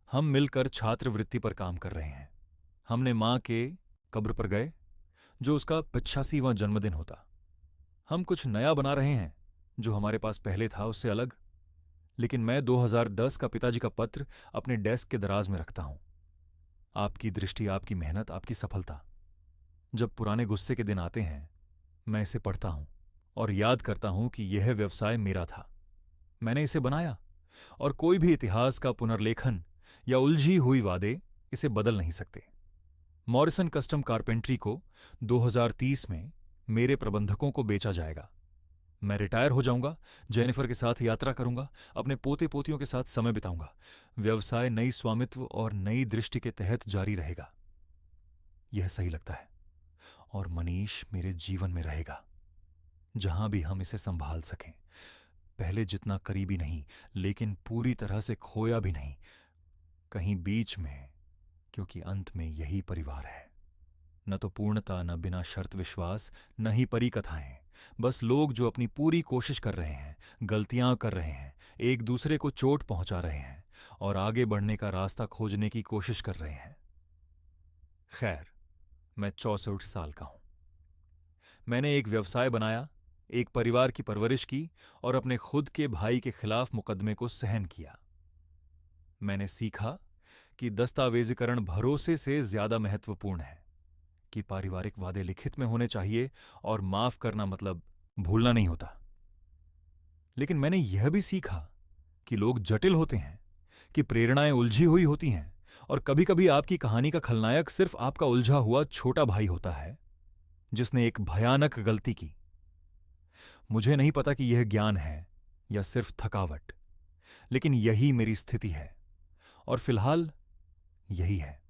हम मिलकर छात्रवृत्ति पर काम कर रहे हैं। हमने मां के कब्र पर गए, जो उसका 85वां जन्मदिन होता। हम कुछ नया बना रहे हैं, जो हमारे पास पहले था उससे अलग। लेकिन मैं 2010 का पिताजी का पत्र अपने डेस्क के दराज में रखता हूं। आपकी दृष्टि, आपकी मेहनत, आपकी सफलता। जब पुराने गुस्से के दिन आते हैं, मैं इसे पढ़ता हूं और याद करता हूं कि यह व्यवसाय मेरा था। मैंने इसे बनाया, और कोई भी इतिहास का पुनर्लेखन या उलझी हुई वादे इसे बदल नहीं सकते। मॉरिसन कस्टम कारपेंट्री को 2030 में मेरे प्रबंधकों को बेचा जाएगा। मैं रिटायर हो जाऊंगा, जेनिफर के साथ यात्रा करूंगा, अपने पोते पोतियों के साथ समय बिताऊंगा। व्यवसाय नई स्वामित्व और नई दृष्टि के तहत जारी रहेगा। यह सही लगता है, और मनीष मेरे जीवन में रहेगा, जहां भी हम इसे संभाल सकें। पहले जितना करीबी नहीं, लेकिन पूरी तरह से खोया भी नहीं, कहीं बीच में, क्योंकि अंत में यही परिवार है। न तो पूर्णता, न बिना शर्त विश्वास, न ही परिकथाएं। बस लोग जो अपनी पूरी कोशिश कर रहे हैं, गलतियां कर रहे हैं, एक दूसरे को चोट पहुंचा रहे हैं, और आगे बढ़ने का रास्ता खोजने की कोशिश कर रहे हैं। खैर, मैं 64 साल का हूं। मैंने एक व्यवसाय बनाया, एक परिवार की परवरिश की, और अपने खुद के भाई के खिलाफ मुकदमे को सहन किया। मैंने सीखा कि दस्तावेजीकरण भरोसे से ज्यादा महत्वपूर्ण है, कि पारिवारिक वादे लिखित में होने चाहिए, और माफ करना मतलब भूलना नहीं होता। लेकिन मैंने यह भी सीखा कि लोग जटिल होते हैं, कि प्रेरणाएं उलझी हुई होती हैं, और कभी कभी आपकी कहानी का खलनायक सिर्फ आपका उलझा हुआ छोटा भाई होता है, जिसने एक भयानक गलती की। मुझे नहीं पता कि यह ज्ञान है या सिर्फ थकावट, लेकिन यही मेरी स्थिति है, और फिलहाल यही है।